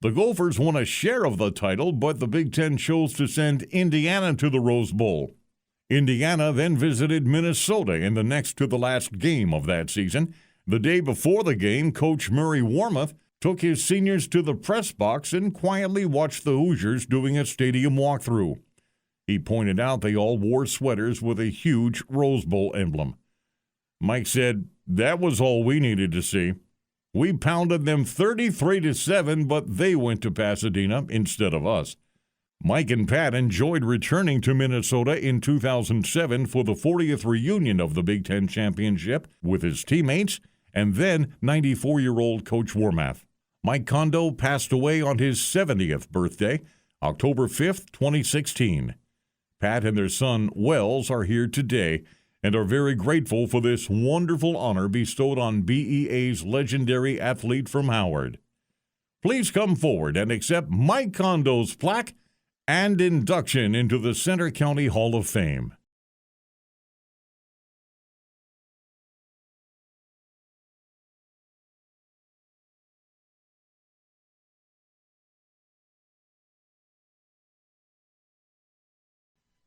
The Gophers won a share of the title, but the Big Ten chose to send Indiana to the Rose Bowl. Indiana then visited Minnesota in the next-to-the-last game of that season. The day before the game, Coach Murray Warmoth took his seniors to the press box and quietly watched the Hoosiers doing a stadium walkthrough. He pointed out they all wore sweaters with a huge Rose Bowl emblem. Mike said, "That was all we needed to see. We pounded them 33-7, but they went to Pasadena instead of us." Mike and Pat enjoyed returning to Minnesota in 2007 for the 40th reunion of the Big Ten Championship with his teammates and then 94-year-old Coach Warmoth. Mike Kondo passed away on his 70th birthday, October 5th, 2016. Pat and their son, Wells, are here today and are very grateful for this wonderful honor bestowed on BEA's legendary athlete from Howard. Please come forward and accept Mike Kondo's plaque and induction into the Center County Hall of Fame.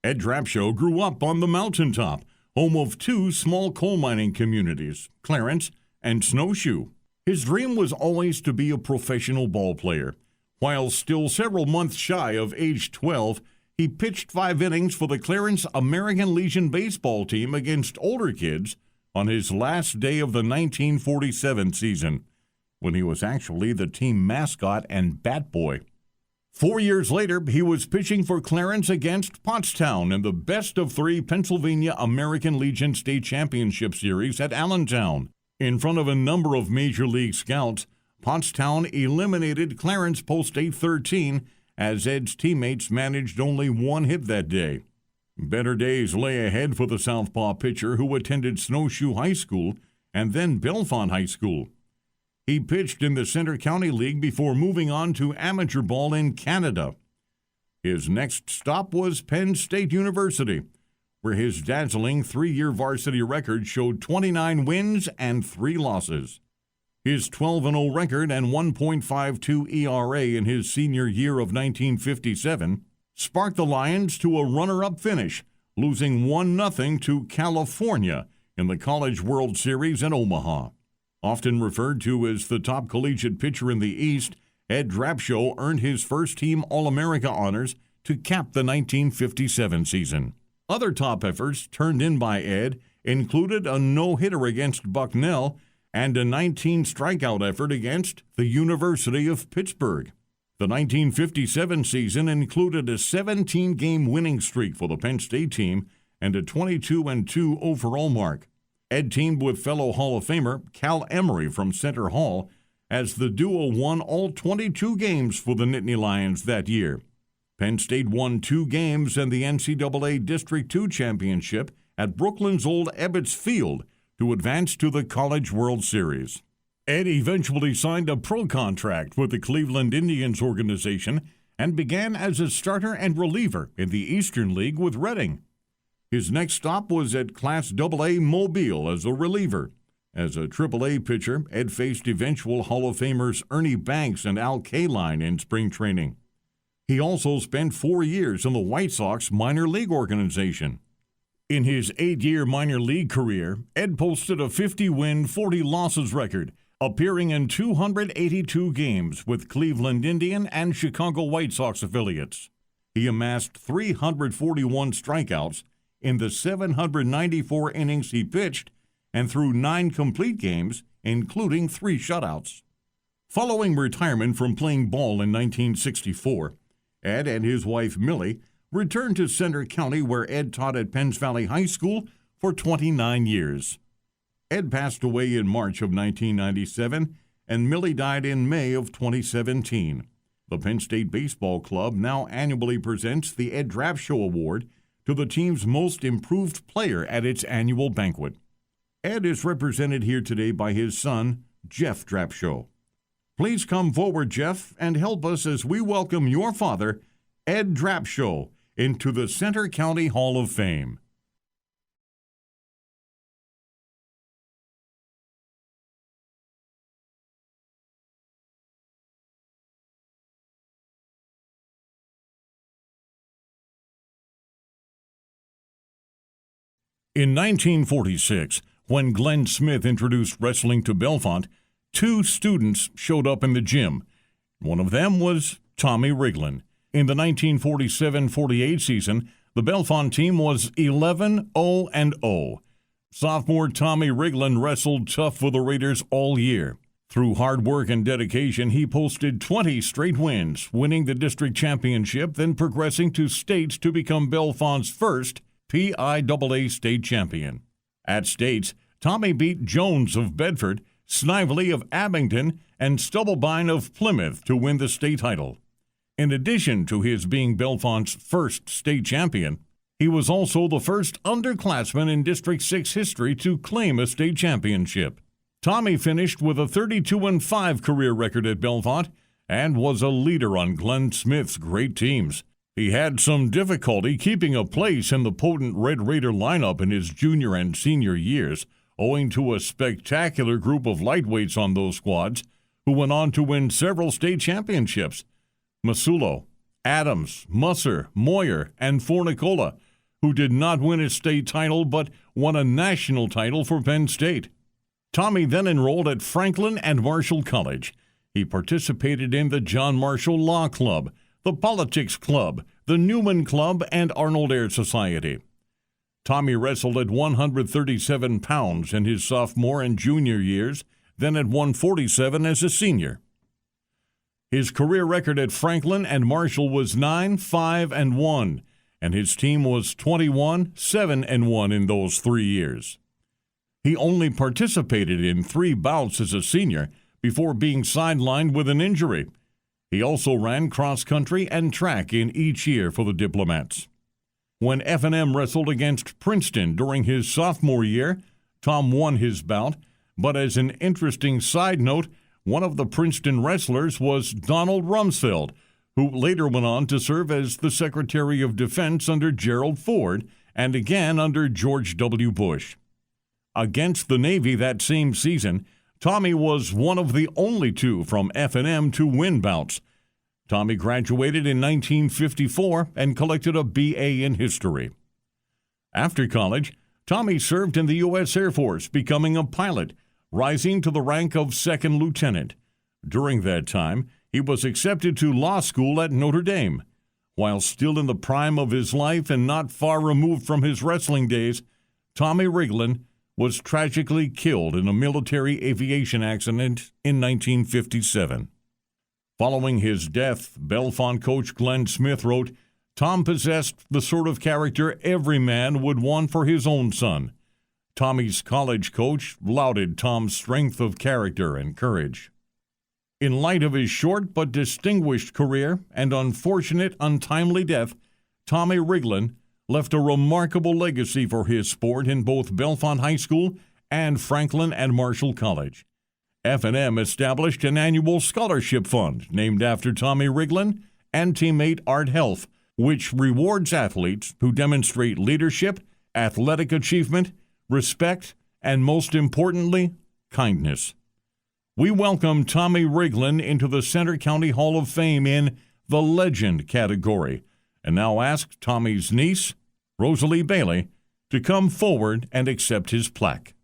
Ed Drapshow grew up on the mountaintop, home of two small coal mining communities, Clarence and Snowshoe. His dream was always to be a professional ball player. While still several months shy of age 12, he pitched 5 innings for the Clarence American Legion baseball team against older kids on his last day of the 1947 season, when he was actually the team mascot and bat boy. 4 years later, he was pitching for Clarence against Pottstown in the best-of-3 Pennsylvania American Legion State Championship Series at Allentown. In front of a number of Major League scouts, Pottstown eliminated Clarence post 8-13 as Ed's teammates managed only 1 hit that day. Better days lay ahead for the southpaw pitcher who attended Snowshoe High School and then Bellefonte High School. He pitched in the Center County League before moving on to amateur ball in Canada. His next stop was Penn State University, where his dazzling 3-year varsity record showed 29 wins and 3 losses. His 12-0 record and 1.52 ERA in his senior year of 1957 sparked the Lions to a runner-up finish, losing 1-0 to California in the College World Series in Omaha. Often referred to as the top collegiate pitcher in the East, Ed Drapshow earned his first-team All-America honors to cap the 1957 season. Other top efforts turned in by Ed included a no-hitter against Bucknell and a 19-strikeout effort against the University of Pittsburgh. The 1957 season included a 17-game winning streak for the Penn State team and a 22-2 overall mark. Ed teamed with fellow Hall of Famer Cal Emery from Center Hall as the duo won all 22 games for the Nittany Lions that year. Penn State won 2 games and the NCAA District II championship at Brooklyn's old Ebbets Field to advance to the College World Series. Ed eventually signed a pro contract with the Cleveland Indians organization and began as a starter and reliever in the Eastern League with Reading. His next stop was at Class AA Mobile as a reliever. As a AAA pitcher, Ed faced eventual Hall of Famers Ernie Banks and Al Kaline in spring training. He also spent 4 years in the White Sox minor league organization. In his 8-year minor league career, Ed posted a 50-win, 40-losses record, appearing in 282 games with Cleveland Indian and Chicago White Sox affiliates. He amassed 341 strikeouts in the 794 innings he pitched and threw 9 complete games, including 3 shutouts. Following retirement from playing ball in 1964, Ed and his wife Millie returned to Center County, where Ed taught at Penns Valley High School for 29 years. Ed passed away in March of 1997, and Millie died in May of 2017. The Penn State Baseball Club now annually presents the Ed Drapshow Award to the team's most improved player at its annual banquet. Ed is represented here today by his son, Jeff Drapshow. Please come forward, Jeff, and help us as we welcome your father, Ed Drapshow, into the Center County Hall of Fame. In 1946, when Glenn Smith introduced wrestling to Bellefonte, 2 students showed up in the gym. One of them was Tommy Riglin. In the 1947-48 season, the Bellefonte team was 11-0-0. Sophomore Tommy Riglin wrestled tough for the Raiders all year. Through hard work and dedication, he posted 20 straight wins, winning the district championship, then progressing to states to become Bellefonte's first PIAA state champion. At states, Tommy beat Jones of Bedford, Snively of Abington, and Stubblebine of Plymouth to win the state title. In addition to his being Bellefonte's first state champion, he was also the first underclassman in District 6 history to claim a state championship. Tommy finished with a 32-5 career record at Bellefonte and was a leader on Glenn Smith's great teams. He had some difficulty keeping a place in the potent Red Raider lineup in his junior and senior years, owing to a spectacular group of lightweights on those squads who went on to win several state championships. Masulo, Adams, Musser, Moyer, and Fornicola, who did not win a state title but won a national title for Penn State. Tommy then enrolled at Franklin and Marshall College. He participated in the John Marshall Law Club, the Politics Club, the Newman Club, and Arnold Air Society. Tommy wrestled at 137 pounds in his sophomore and junior years, then at 147 as a senior. His career record at Franklin and Marshall was 9-5-1, and his team was 21-7-1 in those 3 years. He only participated in 3 bouts as a senior before being sidelined with an injury. He also ran cross-country and track in each year for the Diplomats. When F&M wrestled against Princeton during his sophomore year, Tom won his bout, but as an interesting side note, one of the Princeton wrestlers was Donald Rumsfeld, who later went on to serve as the Secretary of Defense under Gerald Ford and again under George W. Bush. Against the Navy that same season, Tommy was one of the only 2 from F&M to win bouts. Tommy graduated in 1954 and collected a B.A. in history. After college, Tommy served in the U.S. Air Force, becoming a pilot, rising to the rank of 2nd lieutenant. During that time, he was accepted to law school at Notre Dame. While still in the prime of his life and not far removed from his wrestling days, Tommy Riglin was tragically killed in a military aviation accident in 1957. Following his death, Bellefonte coach Glenn Smith wrote, "Tom possessed the sort of character every man would want for his own son." Tommy's college coach lauded Tom's strength of character and courage. In light of his short but distinguished career and unfortunate untimely death, Tommy Riglin left a remarkable legacy for his sport in both Bellefonte High School and Franklin and Marshall College. F&M established an annual scholarship fund named after Tommy Riglin and teammate Art Health, which rewards athletes who demonstrate leadership, athletic achievement, respect, and most importantly, kindness. We welcome Tommy Riglin into the Center County Hall of Fame in the Legend category, and now ask Tommy's niece, Rosalie Bailey, to come forward and accept his plaque.